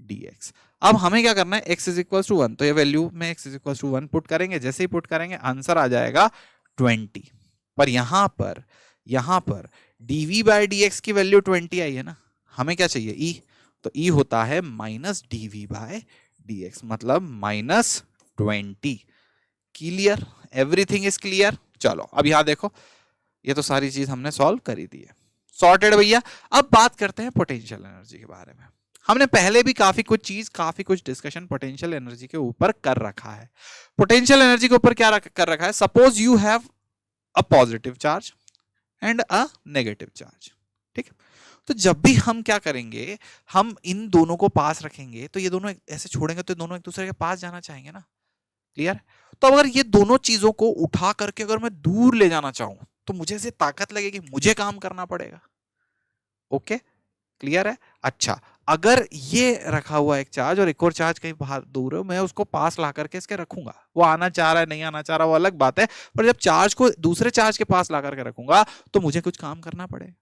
dx। अब हमें क्या करना है, x इज इक्वल टू 1, तो ये वैल्यू में x is equal to 1 put करेंगे। जैसे ही पुट करेंगे आंसर आ जाएगा 20। पर यहां पर dv बाय dx की वैल्यू 20 आई है ना, हमें क्या चाहिए, e, तो e होता है माइनस dv बाय dx, मतलब minus 20। Clear, everything is clear. चलो अब यहां देखो, ये तो सारी चीज हमने सॉल्व करी दी है, सॉर्टेड भैया। अब बात करते हैं पोटेंशियल एनर्जी के बारे में। हमने पहले भी काफी कुछ डिस्कशन पोटेंशियल एनर्जी के ऊपर कर रखा है। पोटेंशियल एनर्जी के ऊपर क्या कर रखा है, suppose you have a positive charge and a negative charge, ठीक है। तो जब भी हम क्या करेंगे, हम इन दोनों को पास रखेंगे, तो ये दोनों ऐसे छोड़ेंगे तो दोनों एक दूसरे के पास जाना चाहेंगे ना, क्लियर। तो अगर ये दोनों चीजों को उठा करके अगर मैं दूर ले जाना चाहूं तो मुझे ऐसे ताकत लगेगी, मुझे काम करना पड़ेगा। ओके, क्लियर है। अच्छा, अगर ये रखा हुआ एक चार्ज और एक और चार्ज कहीं बाहर दूर है, मैं उसको पास ला करके इसके रखूंगा, वो आना चाह रहा है नहीं आना चाह रहा वो अलग बात है, पर जब चार्ज को दूसरे चार्ज के पास ला करके रखूंगा तो मुझे कुछ काम करना पड़ेगा।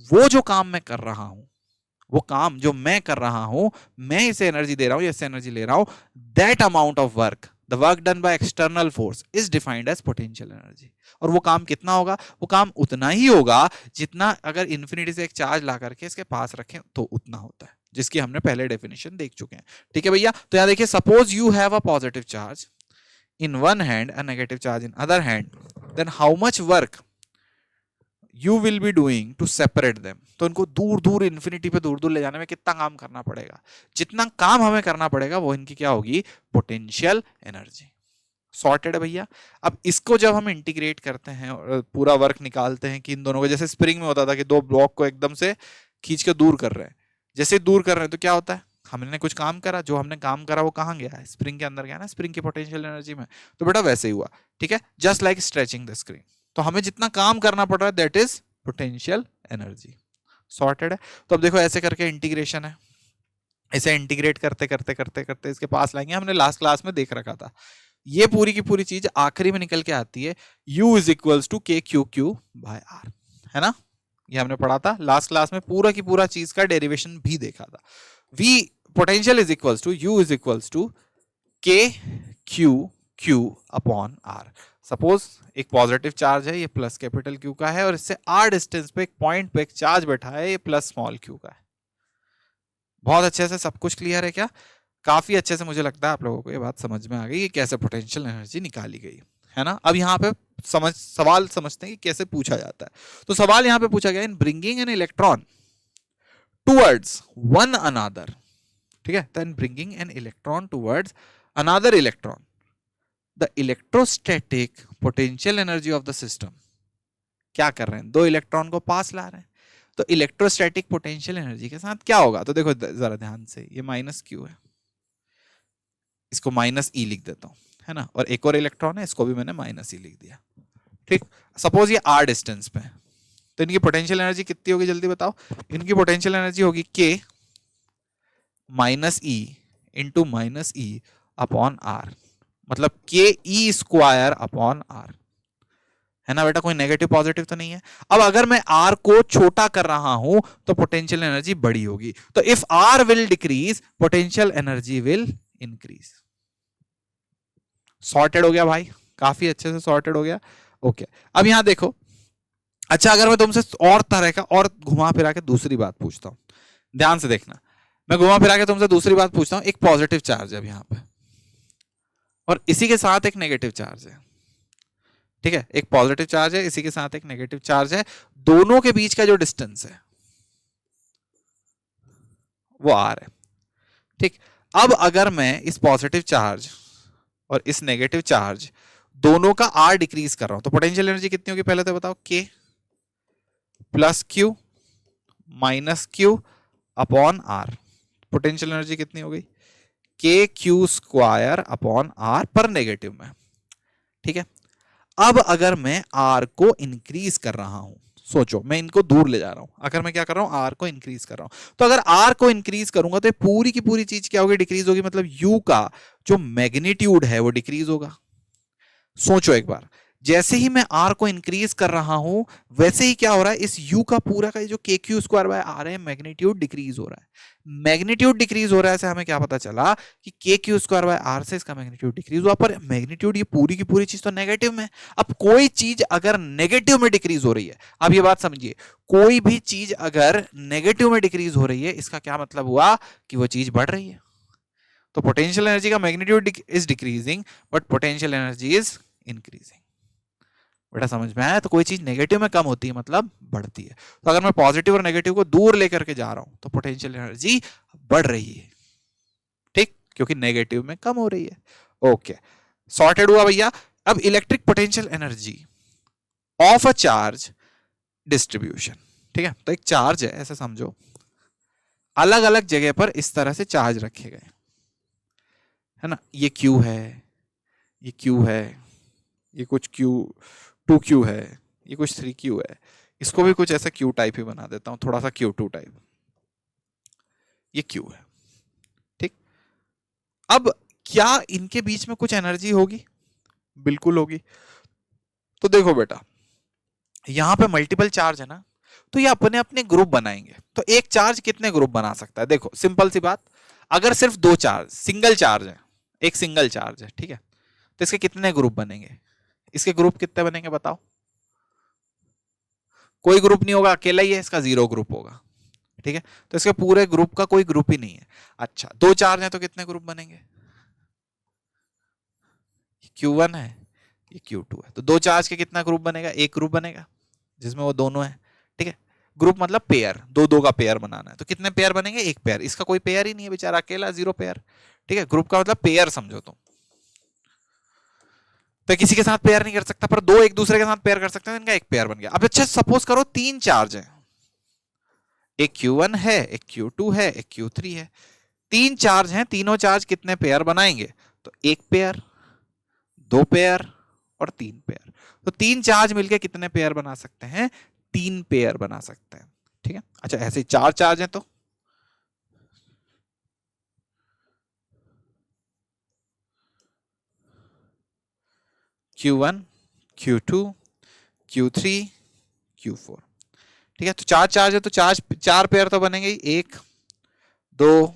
वो जो काम मैं कर रहा हूं, वो काम जो मैं कर रहा हूं, मैं इसे एनर्जी दे रहा हूं, इससे एनर्जी ले रहा हूं, that amount of work, the work done by external force is defined as potential energy. और वो काम कितना होगा, वो काम उतना ही होगा जितना अगर इन्फिनिटी से एक चार्ज ला करके इसके पास रखें तो उतना होता है, जिसकी हमने पहले डेफिनेशन देख चुके हैं। ठीक है भैया, तो यहां देखिए, suppose you have a positive charge in one hand, a negative charge in other hand, then how much work you will be doing to separate them। तो इनको दूर दूर इन्फिनिटी पे दूर दूर ले जाने में कितना काम करना पड़ेगा, जितना काम हमें करना पड़ेगा वो इनकी क्या होगी, पोटेंशियल एनर्जी। सॉर्टेड है भैया। अब इसको जब हम इंटीग्रेट करते हैं और पूरा वर्क निकालते हैं कि इन दोनों को, जैसे स्प्रिंग में होता था कि दो ब्लॉक को एकदम से खींच के दूर कर रहे हैं, जैसे दूर कर रहे हैं तो क्या होता है, हमने कुछ काम करा, जो हमने काम करा वो कहाँ गया है, स्प्रिंग के अंदर गया ना, स्प्रिंग की पोटेंशियल एनर्जी में। तो बेटा वैसे ही हुआ, ठीक है, just like stretching the screen. तो हमें जितना काम करना पड़ रहा है that is potential energy. Sorted है। तो अब देखो ऐसे करके इंटीग्रेशन है, इसे इंटीग्रेट करते करते करते करते इसके पास लाएंगे। हमने लास्ट क्लास में देख रखा था, ये पूरी की पूरी चीज आखिरी में निकल के आती है U is equals to K Q Q by are, है ना, ये हमने पढ़ा था लास्ट क्लास में, पूरा की पूरा चीज का डेरिवेशन भी देखा था। V potential is equals to U is equals to K Q Q upon R. Suppose एक पॉजिटिव चार्ज है, ये प्लस कैपिटल क्यू का है, और इससे आर डिस्टेंस पे एक पॉइंट पे एक चार्ज बैठा है, ये प्लस स्मॉल क्यू का है। बहुत अच्छे से सब कुछ क्लियर है क्या, काफी अच्छे से मुझे लगता है आप लोगों को ये बात समझ में आ गई कि कैसे पोटेंशियल एनर्जी निकाली गई है ना। अब यहाँ पे सवाल समझते हैं कि कैसे पूछा जाता है। तो सवाल यहाँ पे पूछा गया, in bringing an electron towards one another, ठीक है, then bringing an electron towards another electron, the electrostatic potential energy of the system. क्या कर रहे हैं, दो इलेक्ट्रॉन को पास ला रहे हैं, तो इलेक्ट्रोस्टैटिक पोटेंशियल एनर्जी के साथ क्या होगा, तो देखो जरा ध्यान से, ये माइनस क्यू है, इसको माइनस ई लिख देता हूं, है ना, और एक और इलेक्ट्रॉन है, इसको भी मैंने माइनस ई लिख दिया, ठीक। सपोज ये आर डिस्टेंस पे है, तो इनकी पोटेंशियल एनर्जी कितनी होगी जल्दी बताओ। इनकी पोटेंशियल एनर्जी होगी K minus E into minus E upon R, मतलब K E square upon are, है ना बेटा, कोई नेगेटिव पॉजिटिव तो नहीं है। अब अगर मैं आर को छोटा कर रहा हूं तो पोटेंशियल एनर्जी बड़ी होगी, तो if R will decrease potential energy will increase. Sorted हो गया भाई, काफी अच्छे से सॉर्टेड हो गया। ओके, अब यहां देखो, अच्छा अगर मैं तुमसे और तरह का और घुमा फिरा के दूसरी बात पूछता हूं, ध्यान से देखना, मैं घुमा फिरा के तुमसे दूसरी बात पूछता हूं। एक पॉजिटिव चार्ज है अब यहां पे, और इसी के साथ एक नेगेटिव चार्ज है, ठीक है, एक पॉजिटिव चार्ज है, इसी के साथ एक नेगेटिव चार्ज है, दोनों के बीच का जो डिस्टेंस है वो आर है, ठीक। अब अगर मैं इस पॉजिटिव चार्ज और इस नेगेटिव चार्ज दोनों का आर डिक्रीज कर रहा हूं, तो पोटेंशियल एनर्जी कितनी होगी पहले तो बताओ। K plus Q minus Q upon R, potential energy कितनी हो गई, K Q square upon R पर नेगेटिव में, ठीक है। अब अगर मैं आर को इंक्रीज कर रहा हूं, सोचो मैं इनको दूर ले जा रहा हूं, अगर मैं क्या कर रहा हूं, आर को इंक्रीज कर रहा हूं, तो अगर आर को इंक्रीज करूंगा तो पूरी की पूरी चीज क्या होगी, डिक्रीज होगी, मतलब यू का जो मैग्नीट्यूड है वो डिक्रीज होगा। सोचो एक बार, जैसे ही मैं आर को इंक्रीज कर रहा हूं वैसे ही क्या हो रहा है, इस यू का पूरा का जो के क्यू स्क्वायर बाय आर है मैग्नीट्यूड डिक्रीज हो रहा है। मैग्नीट्यूड डिक्रीज हो रहा है से हमें क्या पता चला कि के क्यू स्क्वायर बाय आर से इसका मैग्नीट्यूड डिक्रीज हुआ, पर मैग्नीट्यूड ये पूरी की पूरी चीज तो नेगेटिव में। अब कोई चीज अगर नेगेटिव में डिक्रीज हो रही है, अब ये बात समझिए, कोई भी चीज अगर नेगेटिव में डिक्रीज हो रही है इसका क्या मतलब हुआ कि वो चीज बढ़ रही है। तो पोटेंशियल एनर्जी का magnitude is decreasing but potential energy is increasing. बेटा समझ में आया, तो कोई चीज नेगेटिव में कम होती है मतलब बढ़ती है। तो अगर मैं पॉजिटिव और नेगेटिव को दूर लेकर के जा रहा हूं तो पोटेंशियल एनर्जी बढ़ रही है, ठीक, क्योंकि नेगेटिव में कम हो रही है। ओके, सॉर्टेड हुआ भैया। अब electric potential energy of a charge distribution, ठीक है, तो एक चार्ज है ऐसा समझो, अलग अलग जगह पर इस तरह से चार्ज रखे गए, है ना, ये क्यू है, ये क्यू है, ये कुछ क्यू 2Q है, ये कुछ 3Q है, इसको भी कुछ ऐसा Q टाइप ही बना देता हूं, थोड़ा सा Q2 टाइप, ये Q है, ठीक। अब क्या इनके बीच में कुछ एनर्जी होगी, बिल्कुल होगी। तो देखो बेटा, यहां पे मल्टीपल चार्ज है ना, तो ये अपने अपने ग्रुप बनाएंगे। तो एक चार्ज कितने ग्रुप बना सकता है, देखो सिंपल सी बात, अगर सिर्फ दो चार्ज सिंगल चार्ज है, एक सिंगल चार्ज है, ठीक है, तो इसके कितने ग्रुप बनेंगे, इसके ग्रुप कितने बनेंगे बताओ। कोई ग्रुप नहीं होगा, अकेला ही है, इसका 0 ग्रुप होगा, ठीक है, तो इसके पूरे ग्रुप का कोई ग्रुप ही नहीं है। अच्छा, दो चार्ज है तो कितने ग्रुप बनेंगे, Q1 है, ये Q2 है, तो दो चार्ज के कितना ग्रुप बनेगा, एक ग्रुप बनेगा जिसमें वो दोनों है, ठीक है। ग्रुप मतलब पेयर, दो दो का पेयर बनाना है, तो कितने पेयर बनेंगे, एक पेयर, इसका कोई पेयर ही नहीं है बेचारा, अकेला 0 पेयर, ठीक है। ग्रुप का मतलब पेयर समझो तुम, तो किसी के साथ पेयर नहीं कर सकता, पर दो एक दूसरे के साथ पेयर कर सकते हैं, इनका एक पेयर बन गया। अब अच्छा सपोज करो तीन चार्ज है, एक Q1 है, एक Q2 है, एक Q3 है, तीन चार्ज हैं, तीनों चार्ज कितने पेयर बनाएंगे, तो एक पेयर, दो पेयर और तीन पेयर। तो तीन चार्ज मिलके कितने पेयर बना सकते हैं, तीन पेयर बना सकते हैं, ठीक है। अच्छा ऐसे ही चार चार्ज हैं तो Q1 Q2 Q3 Q4, ठीक है। तो चार चार्ज है तो चार पेयर तो बनेंगे ही, एक दो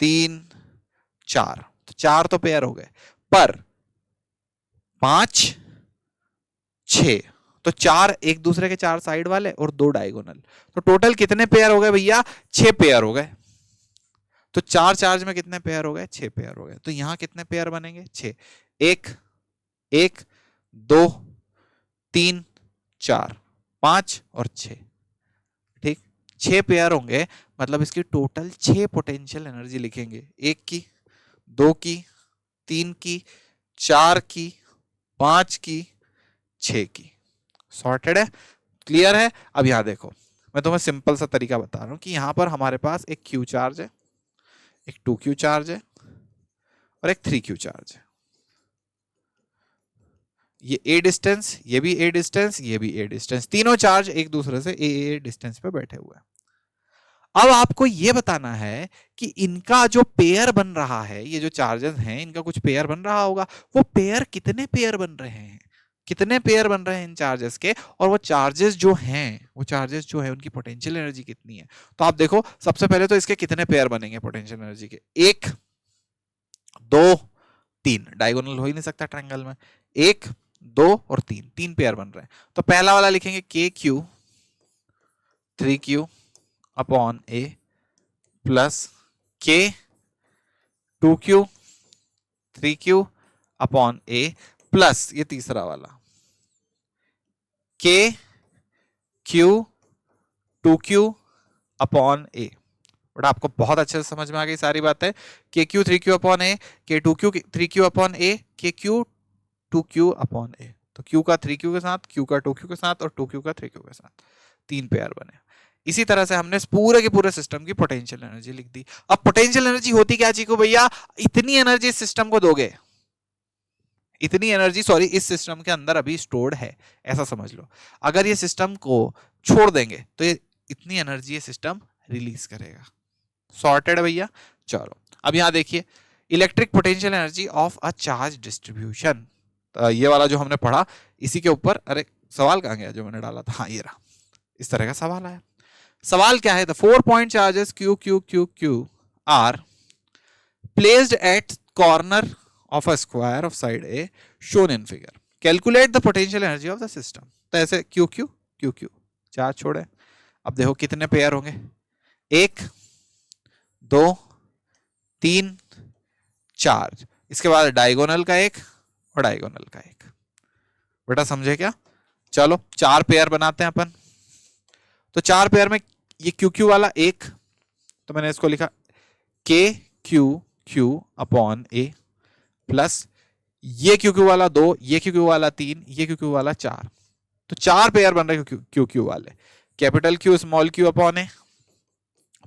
तीन चार, तो चार तो पेयर हो गए, पर पांच छह, तो चार एक दूसरे के चार साइड वाले और दो डायगोनल, तो टोटल कितने पेयर हो गए भैया, 6 पेयर हो गए। तो चार चार्ज में कितने पेयर हो गए, 6 पेयर हो गए। तो यहां कितने पेयर बनेंगे, 6, एक एक दो तीन चार पांच और 6, ठीक, 6 पेयर होंगे, मतलब इसकी टोटल 6 पोटेंशियल एनर्जी लिखेंगे, एक की, दो की, तीन की, चार की, पांच की, 6 की। सॉर्टेड है, क्लियर है। अब यहां देखो, मैं तुम्हें सिंपल सा तरीका बता रहा हूं कि यहां पर हमारे पास एक क्यू चार्ज है, एक 2q चार्ज है और एक 3q चार्ज है। ये a डिस्टेंस, ये भी a डिस्टेंस, ये भी a डिस्टेंस, तीनों चार्ज एक दूसरे से a डिस्टेंस पे बैठे हुए हैं। अब आपको ये बताना है कि इनका जो पेयर बन रहा है, ये जो चार्जेस हैं इनका कुछ पेयर बन रहा होगा, वो पेयर कितने पेयर बन रहे हैं, कितने पेयर बन रहे हैं इन चार्जेस के, और वो चार्जेस जो हैं, वो चार्जेस जो है उनकी पोटेंशियल एनर्जी कितनी है। तो आप देखो सबसे पहले तो इसके कितने पेयर बनेंगे पोटेंशियल एनर्जी के, 1 2 3, डायगोनल हो ही नहीं सकता ट्रायंगल में, 1 2 और 3, 3 पेयर बन रहे हैं। तो पहला वाला लिखेंगे के Q 3q upon a plus के 2q 3q upon a plus ये तीसरा वाला के Q 2q upon A. But आपको बहुत अच्छे से समझ में आ गई सारी बातें, के क्यू 3q अपॉन ए, के 2q 3q अपॉन ए, के क्यू 2q अपॉन ए। तो q का 3q के साथ, q का 2q के साथ और 2q का 3q के साथ, 3 पेयर बने। इसी तरह से हमने पूरे के पूरे सिस्टम की पोटेंशियल एनर्जी लिख दी। अब पोटेंशियल एनर्जी होती क्या चीज को भैया, इतनी एनर्जी सिस्टम को दोगे, इतनी एनर्जी सॉरी इस सिस्टम के अंदर अभी स्टोर्ड है, ऐसा समझ लो। अगर ये सिस्टम को छोड़ देंगे तो ये इतनी एनर्जी ये सिस्टम रिलीज करेगा। सॉर्टेड भैया। चलो अब यहां देखिए, electric potential energy of a charge distribution, ये वाला जो हमने पढ़ा इसी के ऊपर, अरे सवाल कहां गया जो मैंने डाला था, हाँ ये रहा, इस तरह का सवाल आया। सवाल क्या है, the 4 point charges q q q q are placed at corner of a square of side A shown in figure. Calculate the potential energy of the system. तो ऐसे Q Q Q Q चार छोड़े। अब देखो कितने pair होंगे, 1 2 3 4, इसके बाद डायगोनल का एक और डायगोनल का एक। बेटा समझे क्या? चलो 4 पेयर बनाते हैं अपन। तो 4 पेयर में ये Q Q वाला 1, तो मैंने इसको लिखा K Q Q upon A plus ये QQ वाला 2, ये QQ वाला 3, ये QQ वाला 4। तो 4 पेयर बन रहे QQ वाले, capital Q small q upon a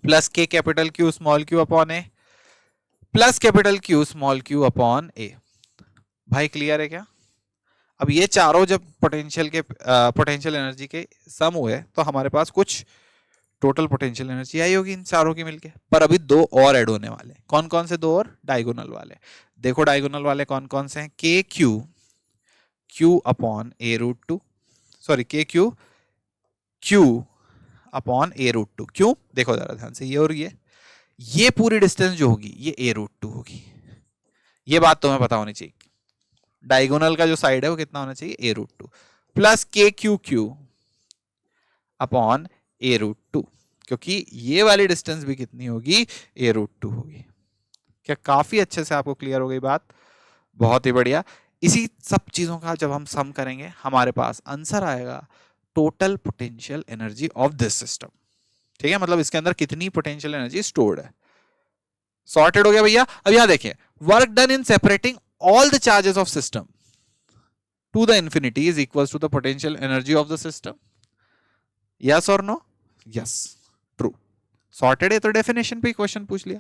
plus K capital Q small q upon a plus capital Q small q upon a. भाई क्लियर है क्या? अब ये चारों जब पोटेंशियल एनर्जी के सम हुए तो हमारे पास कुछ टोटल पोटेंशियल एनर्जी आई होगी इन चारों की मिलके। पर अभी 2 और ऐड होने वाले, कौन कौन से 2 और? डायगोनल वाले। देखो डायगोनल वाले कौन कौन से हैं, के क्यू क्यू अपॉन ए रूट 2, सॉरी के क्यू क्यू अपॉन ए रूट 2। क्यों? देखो जरा ध्यान से, ये और ये पूरी डिस्टेंस जो होगी ये ए रूट 2 होगी, ये बात तुम्हें पता होनी चाहिए। डायगोनल का जो साइड है वो कितना होना चाहिए, ए रूट 2 प्लस के क्यू क्यू अपॉन ए रूट 2, क्योंकि ये वाली डिस्टेंस भी कितनी होगी, ए रूट 2 होगी। क्या काफी अच्छे से आपको क्लियर हो गई बात? बहुत ही बढ़िया। इसी सब चीजों का जब हम सम करेंगे हमारे पास आंसर आएगा total potential energy of this system. ठीक है, मतलब इसके अंदर कितनी पोटेंशियल एनर्जी स्टोर्ड है। सॉर्टेड हो गया भैया। अब यहां देखिए, work done in separating all the charges of system to the infinity is equal to the potential energy of the system. Yes और नो? Yes, true. सॉर्टेड है तो डेफिनेशन पे क्वेश्चन पूछ लिया।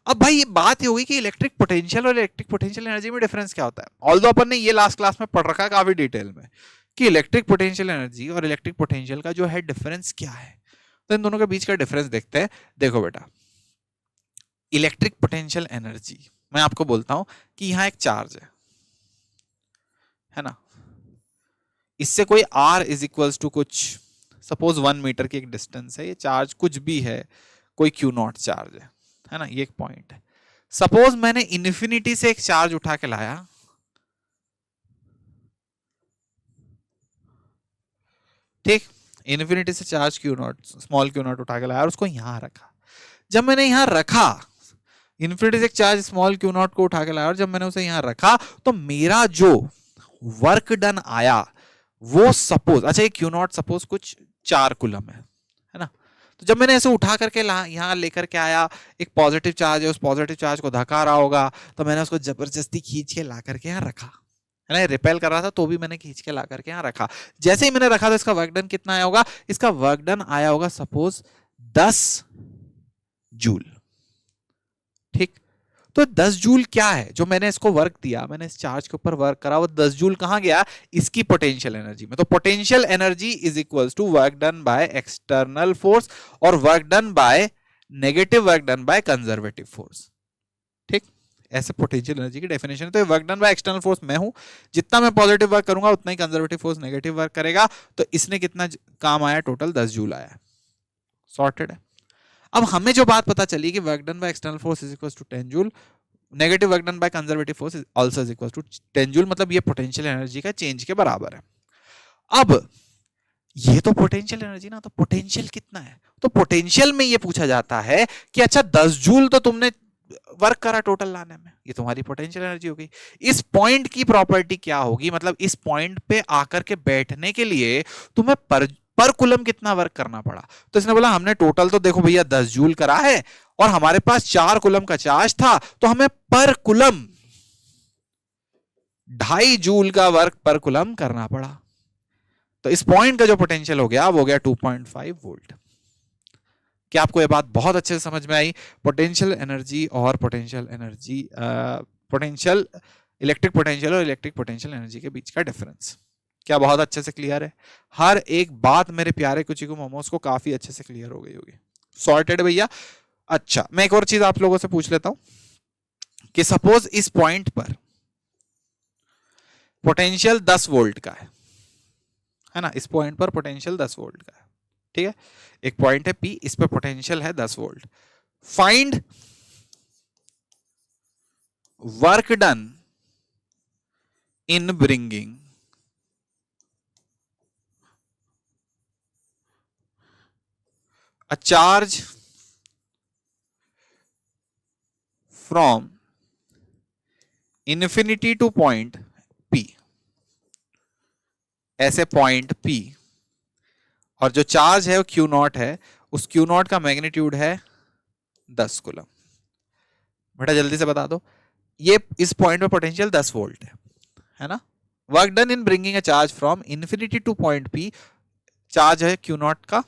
अब भाई ये बात ये होगी कि इलेक्ट्रिक पोटेंशियल और इलेक्ट्रिक पोटेंशियल एनर्जी में डिफरेंस क्या होता है। ऑल्दो अपन ने ये लास्ट क्लास में पढ़ रखा है काफी डिटेल में कि इलेक्ट्रिक पोटेंशियल एनर्जी और इलेक्ट्रिक पोटेंशियल का जो है डिफरेंस क्या है। तो इन दोनों के बीच का डिफरेंस देखते हैं। देखो बेटा, इलेक्ट्रिक पोटेंशियल एनर्जी, मैं आपको बोलता हूं कि यहां एक चार्ज है ना, इससे कोई r इज इक्वल्स टू कुछ, सपोज 1 मीटर की एक डिस्टेंस है, ये चार्ज कुछ भी है, कोई क्यू नॉट चार्ज है ना, ये एक पॉइंट है। सपोज मैंने इन्फिनिटी से एक चार्ज उठा के लाया, ठीक, इन्फिनिटी से charge Q not, small Q not उठा के लाया और उसको यहां रखा। जब मैंने यहां रखा, इन्फिनिटी से एक चार्ज स्मॉल क्यू नॉट को उठा के लाया और जब मैंने उसे यहां रखा तो मेरा जो वर्क डन आया वो सपोज, अच्छा ये क्यू नॉट सपोज कुछ 4 कूलम है ना, तो जब मैंने ऐसे उठा करके यहाँ लेकर के आया, एक पॉजिटिव चार्ज है, उस पॉजिटिव चार्ज को धक्का रहा होगा, तो मैंने उसको जबरदस्ती खींच के ला करके यहाँ रखा, है ना, रिपेल कर रहा था तो भी मैंने खींच के ला करके यहाँ रखा। जैसे ही मैंने रखा तो इसका वर्क डन कितना आया होगा, इसका वर्क डन आया होगा सपोज 10 जूल। ठीक, तो 10 जूल क्या है, जो मैंने इसको वर्क दिया, मैंने इस चार्ज के ऊपर वर्क करा, वो 10 जूल कहां गया, इसकी पोटेंशियल एनर्जी में। तो potential energy is equals to work done by external force और work done by negative work done by conservative force. ठीक, ऐसे पोटेंशियल एनर्जी की डेफिनेशन है। तो work done by external force मैं हूं, जितना मैं पॉजिटिव वर्क करूंगा उतना ही कंजर्वेटिव फोर्स नेगेटिव वर्क करेगा। तो इसने कितना काम आया, टोटल 10 जूल आया। सॉर्टेड है। अब हमें जो बात पता चली कि work done by external force is equals to 10 joule, negative work done by conservative force is also is equals to 10 joule, मतलब ये पोटेंशियल एनर्जी का चेंज के बराबर है। अब ये तो पोटेंशियल एनर्जी ना, तो पोटेंशियल कितना है, तो पोटेंशियल में ये पूछा जाता है कि अच्छा 10 जूल तो तुमने वर्क करा टोटल लाने में, ये तुम्हारी पोटेंशियल एनर्जी हो गई। इस पॉइंट की प्रॉपर्टी क्या होगी, मतलब इस पॉइंट पे आकर के बैठने के लिए तुम्हें पर कूलम कितना वर्क करना पड़ा। तो इसने बोला हमने टोटल तो देखो भैया 10 जूल करा है और हमारे पास 4 कूलम का चार्ज था, तो हमें पर कूलम 2.5 जूल का वर्क पर कूलम करना पड़ा। तो इस पॉइंट का जो पोटेंशियल हो गया वो हो गया 2.5 वोल्ट। क्या आपको ये बात बहुत अच्छे से समझ में आई, पोटेंशियल एनर्जी और potential energy, potential electric potential और इलेक्ट्रिक पोटेंशियल एनर्जी के बीच का डिफरेंस क्या बहुत अच्छे से क्लियर है। हर एक बात मेरे प्यारे कुचिकू मोमोस को काफी अच्छे से क्लियर हो गई होगी। सॉर्टेड भैया। अच्छा, मैं एक और चीज आप लोगों से पूछ लेता हूं कि सपोज इस पॉइंट पर पोटेंशियल 10 वोल्ट का है ना, इस पॉइंट पर पोटेंशियल 10 वोल्ट का है। ठीक है, एक पॉइंट है P, इस पे पोटेंशियल है 10 volt. Find work done in bringing a charge from infinity to point P, ऐसे पॉइंट P, और जो चार्ज है वो Q नॉट है, उस Q नॉट का मैग्नीट्यूड है 10 कूलम। बेटा जल्दी से बता दो, ये इस पॉइंट पे पोटेंशियल 10 वोल्ट है ना। Work done in bringing a charge from infinity two point P, charge है Q नॉट का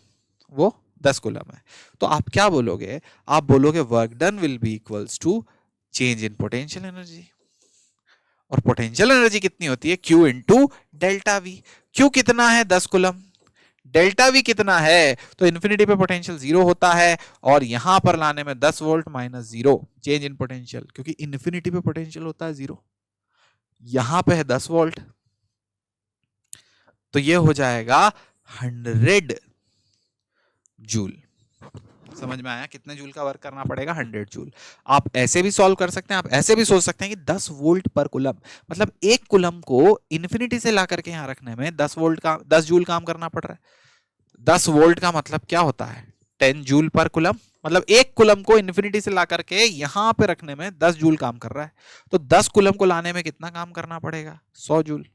वो 10 कूलम है। तो आप क्या बोलोगे, आप बोलोगे work done will be equals to change in potential energy. और पोटेंशियल एनर्जी कितनी होती है, Q into delta V. Q कितना है 10 कूलम, डेल्टा वी कितना है, तो इन्फिनिटी पे पोटेंशियल 0 होता है और यहां पर लाने में 10 volt minus 0 change in potential, क्योंकि इन्फिनिटी पे पोटेंशियल होता है 0, यहां पे है 10 वोल्ट, तो ये हो जाएगा 100 जूल। समझ में आया, कितने जूल का वर्क करना पड़ेगा, 100 जूल। आप ऐसे भी सॉल्व कर सकते हैं, आप ऐसे भी सोच सकते हैं कि 10 वोल्ट पर कूलम, मतलब एक कूलम को इन्फिनिटी से ला करके यहां रखने में 10 वोल्ट का 10 जूल काम करना पड़ रहा है। 10 वोल्ट का मतलब क्या होता है, 10 जूल पर कूलम, मतलब एक कूलम को इन्फिनिटी से ला करके यहां पे रखने में 10 जूल काम कर रहा है। तो 10 कूलम को लाने में कितना काम करना पड़ेगा, 100 जूल।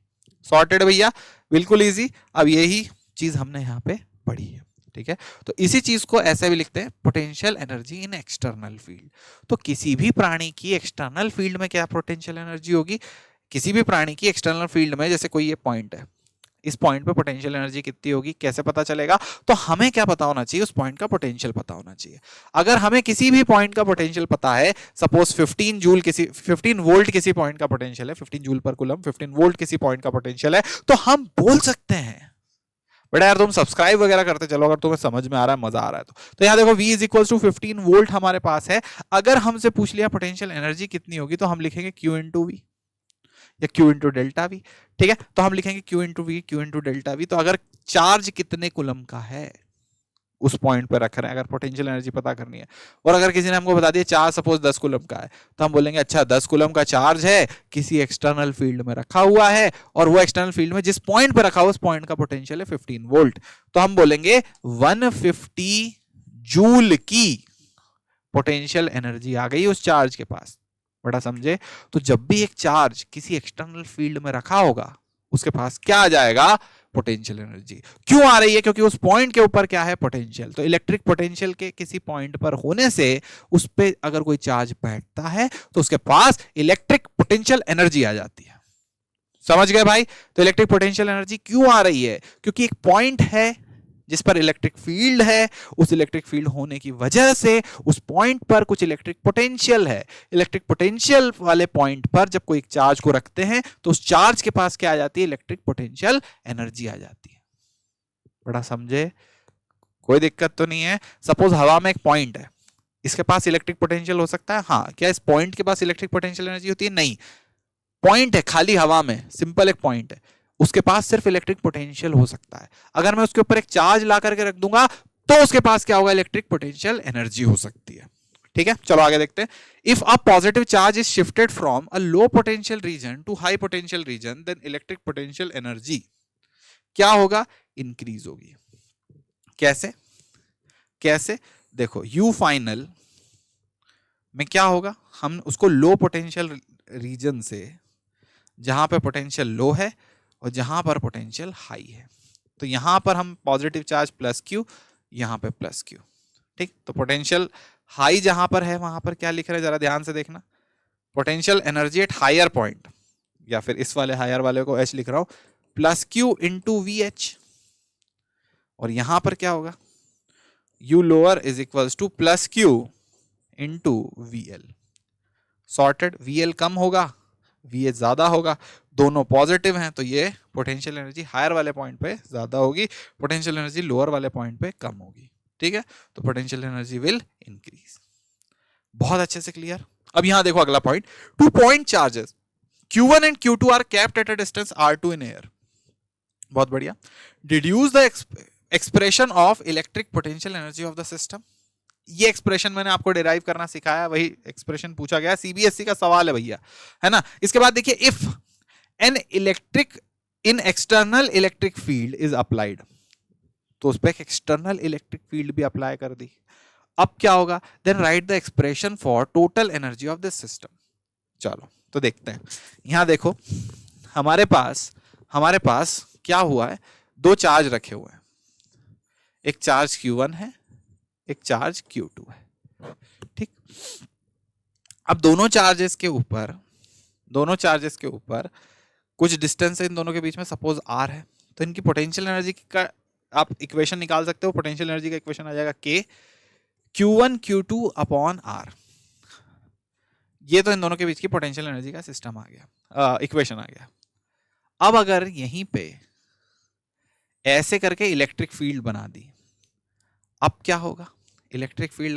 सॉर्टेड भैया, बिल्कुल इजी। अब यही चीज हमने यहाँ पे पढ़ी है। ठीक है, तो इसी चीज को ऐसे भी लिखते हैं, potential energy in external field. तो किसी भी प्राणी की एक्सटर्नल फील्ड में क्या पोटेंशियल एनर्जी होगी, किसी भी प्राणी की एक्सटर्नल फील्ड में, जैसे कोई ये पॉइंट है, इस पॉइंट पे पोटेंशियल एनर्जी कितनी होगी, कैसे पता चलेगा, तो हमें क्या पता होना चाहिए, उस पॉइंट का पोटेंशियल पता होना चाहिए। अगर हमें किसी भी पॉइंट का पोटेंशियल पता है, सपोज 15 जूल किसी 15 वोल्ट किसी पॉइंट का पोटेंशियल है, 15 जूल पर कूलम 15 वोल्ट किसी पॉइंट का पोटेंशियल है, तो हम बोल सकते हैं, बेटा यार तुम सब्सक्राइब वगैरह करते चलो अगर तुम्हें समझ में आ रहा है, मजा आ रहा है तो यहाँ देखो V is equal to 15 volt हमारे पास है। अगर हमसे पूछ लिया पोटेंशियल एनर्जी कितनी होगी, तो हम लिखेंगे Q इंटू वी या Q इंटू डेल्टा वी। ठीक है, तो हम लिखेंगे Q into V, Q into delta V. तो अगर चार्ज कितने कूलम का है उस पॉइंट पे रख रहे हैं, अगर पोटेंशियल एनर्जी पता करनी है, और अगर किसी ने हमको बता दिया चार्ज सपोज 10 कूलम का है, तो हम बोलेंगे अच्छा 10 कूलम का चार्ज है, किसी एक्सटर्नल फील्ड में रखा हुआ है, और वो एक्सटर्नल फील्ड में जिस पॉइंट पे रखा हुआ उस पॉइंट का पोटेंशियल है 15 वोल्ट, तो हम बोलेंगे 150 जूल की पोटेंशियल एनर्जी आ गई उस चार्ज के पास। बड़ा समझे, तो जब भी एक चार्ज किसी एक्सटर्नल फील्ड में रखा होगा उसके पास क्या आ जाएगा, पोटेंशियल एनर्जी। क्यों आ रही है, क्योंकि उस पॉइंट के ऊपर क्या है, पोटेंशियल। तो इलेक्ट्रिक पोटेंशियल के किसी पॉइंट पर होने से उस पे अगर कोई चार्ज बैठता है तो उसके पास इलेक्ट्रिक पोटेंशियल एनर्जी आ जाती है। समझ गए भाई? तो इलेक्ट्रिक पोटेंशियल एनर्जी क्यों आ रही है? क्योंकि एक पॉइंट है जिस पर इलेक्ट्रिक फील्ड है, उस इलेक्ट्रिक फील्ड होने की वजह से उस पॉइंट पर कुछ इलेक्ट्रिक पोटेंशियल है। इलेक्ट्रिक पोटेंशियल वाले पॉइंट पर जब कोई चार्ज को रखते हैं तो उस चार्ज के पास क्या आ जाती है? इलेक्ट्रिक पोटेंशियल एनर्जी आ जाती है। बड़ा समझे? कोई दिक्कत तो नहीं है? सपोज हवा में एक पॉइंट है, इसके पास इलेक्ट्रिक पोटेंशियल हो सकता है? हाँ। क्या इस पॉइंट के पास इलेक्ट्रिक पोटेंशियल एनर्जी होती है? नहीं। पॉइंट है खाली हवा में, सिंपल एक पॉइंट है, उसके पास सिर्फ इलेक्ट्रिक पोटेंशियल हो सकता है। अगर मैं उसके ऊपर एक चार्ज ला करके रख दूंगा तो उसके पास क्या होगा? इलेक्ट्रिक पोटेंशियल एनर्जी हो सकती है। ठीक है, चलो आगे देखते हैं। If a positive charge is shifted from a low potential region to high potential region, then electric potential energy क्या होगा? इंक्रीज होगी। कैसे? कैसे? देखो, यू फाइनल में क्या होगा? हम उसको लो पोटेंशियल रीजन से, जहां पे पोटेंशियल लो है और जहां पर पोटेंशियल हाई है, तो यहां पर हम पॉजिटिव चार्ज प्लस क्यू, यहां पे प्लस क्यू। ठीक, तो पोटेंशियल हाई जहां पर है वहां पर क्या लिख रहे हैं जरा ध्यान से देखना। Potential energy at higher point, या फिर इस वाले हायर वाले को एच लिख रहा हूं, plus Q into V H. और यहां पर क्या होगा? U lower is equals to plus Q into V L. Sorted. V L कम होगा, वी एच ज्यादा होगा, दोनों पॉजिटिव हैं, तो ये पोटेंशियल एनर्जी हायर वाले पॉइंट पे ज्यादा होगी, पोटेंशियल एनर्जी लोअर वाले पॉइंट पे कम होगी। ठीक है, तो पोटेंशियल एनर्जी विल इंक्रीज। बहुत अच्छे से क्लियर। अब यहां देखो अगला point, 2 point charges Q1 and Q2 are kept at a distance R2 in air. बहुत बढ़िया। Deduce the expression of electric potential energy of the system. ये एक्सप्रेशन मैंने आपको डिराइव करना सिखाया, वही एक्सप्रेशन पूछा गया, सीबीएसई का सवाल है भैया, है ना। इसके बाद देखिए, if an electric in external electric field is applied, तो उस पर एक एक्सटर्नल इलेक्ट्रिक फील्ड भी अप्लाई कर दी। अब क्या होगा? Then write the expression for total energy of this system. चलो तो देखते हैं। यहां देखो, हमारे पास क्या हुआ है? 2 चार्ज रखे हुए हैं, एक चार्ज Q1 है, एक चार्ज Q2 है। ठीक, अब दोनों चार्जेस के ऊपर कुछ डिस्टेंस है इन दोनों के बीच में, सपोज R है, तो इनकी पोटेंशियल एनर्जी का आप इक्वेशन निकाल सकते हो। पोटेंशियल एनर्जी का इक्वेशन आ जाएगा K Q1 Q2 upon R। ये तो इन दोनों के बीच की पोटेंशियल एनर्जी का सिस्टम आ गया, इक्वेशन आ गया। अब अगर यहीं पे ऐसे करके इलेक्ट्रिक फील्ड बना दी, अब क्या होगा? इलेक्ट्रिक फील्ड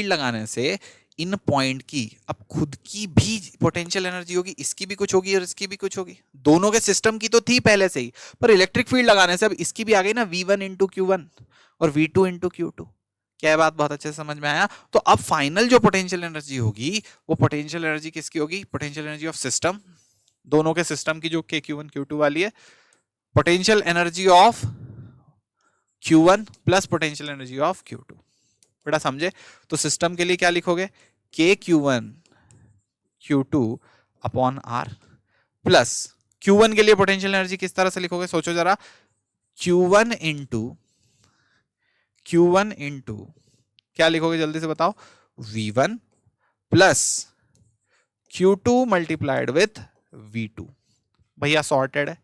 लगाने से इन पॉइंट की अब खुद की भी पोटेंशियल एनर्जी होगी, इसकी भी कुछ होगी और इसकी भी कुछ होगी। दोनों के सिस्टम की तो थी पहले से ही, पर इलेक्ट्रिक फील्ड लगाने से अब इसकी भी आ गई ना, V1 इंटू Q1 और V2 इंटू Q2। क्या बात बहुत अच्छे से समझ में आया? तो अब फाइनल जो पोटेंशियल एनर्जी होगी, वो पोटेंशियल एनर्जी किसकी होगी? पोटेंशियल एनर्जी ऑफ सिस्टम, दोनों के सिस्टम की जो Q1 Q2 वाली है, potential energy of Q1 plus potential energy of Q2। बेटा समझे? तो सिस्टम के लिए क्या लिखोगे? K Q1 Q2 upon R plus Q1 के लिए पोटेंशियल एनर्जी किस तरह से लिखोगे? सोचो जरा, Q1 इंटू क्या लिखोगे? जल्दी से बताओ। V1 plus Q2 multiplied with V2। भैया सॉर्टेड है।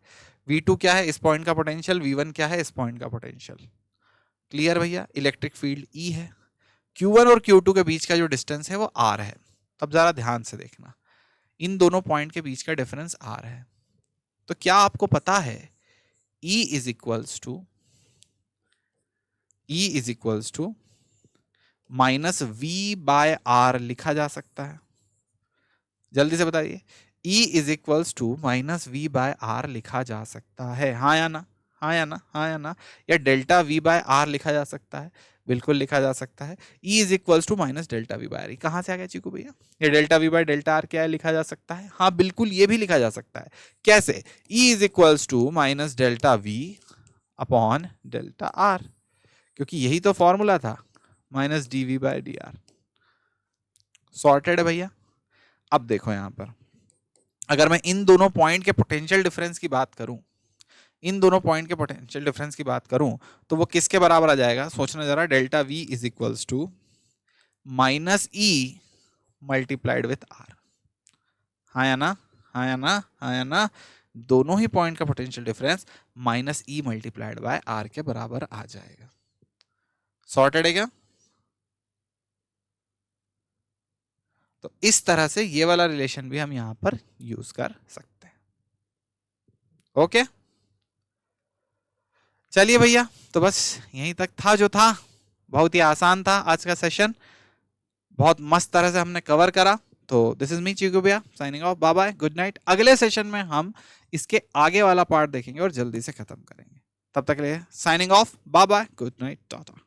V2 क्या है? इस पॉइंट का पोटेंशियल। V1 क्या है? इस पॉइंट का पोटेंशियल। क्लियर भैया? इलेक्ट्रिक फील्ड E है, Q1 और Q2 के बीच का जो डिस्टेंस है वो R है। अब जरा ध्यान से देखना, इन दोनों पॉइंट के बीच का डिफरेंस R है। तो क्या आपको पता है E is equals to minus V by R लिखा जा सकता है? जल्दी से बताइए। E is equals to minus V by R लिखा जा सकता है? हाँ या ना? हाँ या ना? हाँ या ना? या डेल्टा V बाय R लिखा जा सकता है? बिल्कुल लिखा जा सकता है। E is equals to minus delta V by R। कहाँ से आ गया चीकू भैया? ये delta V by delta R क्या है? लिखा जा सकता है। हाँ बिल्कुल, ये भी लिखा जा सकता है। कैसे? E is equals to minus delta V upon delta R, क्योंकि यही तो फॉर्मूला था, minus DV by DR। Sorted है भैया? अब देखो यहां पर, अगर मैं इन दोनों पॉइंट के पोटेंशियल डिफरेंस की बात करूं, तो वो किसके बराबर आ जाएगा? सोचना जरा। Delta V is equals to minus E multiplied with R। हाँ या ना? हाँ या ना, हाँ या ना, दोनों ही पॉइंट का potential difference minus E multiplied by are के बराबर आ जाएगा। सॉर्टेड है क्या? तो इस तरह से ये वाला रिलेशन भी हम यहां पर यूज कर सकते हैं। ओके, चलिए भैया, तो बस यहीं तक था जो था। बहुत ही आसान था आज का सेशन, बहुत मस्त तरह से हमने कवर करा। तो दिस इज मी चीकू भैया signing off, bye bye, good night. अगले सेशन में हम इसके आगे वाला पार्ट देखेंगे और जल्दी से खत्म करेंगे। तब तक के लिए signing off, bye bye, good night, Tata.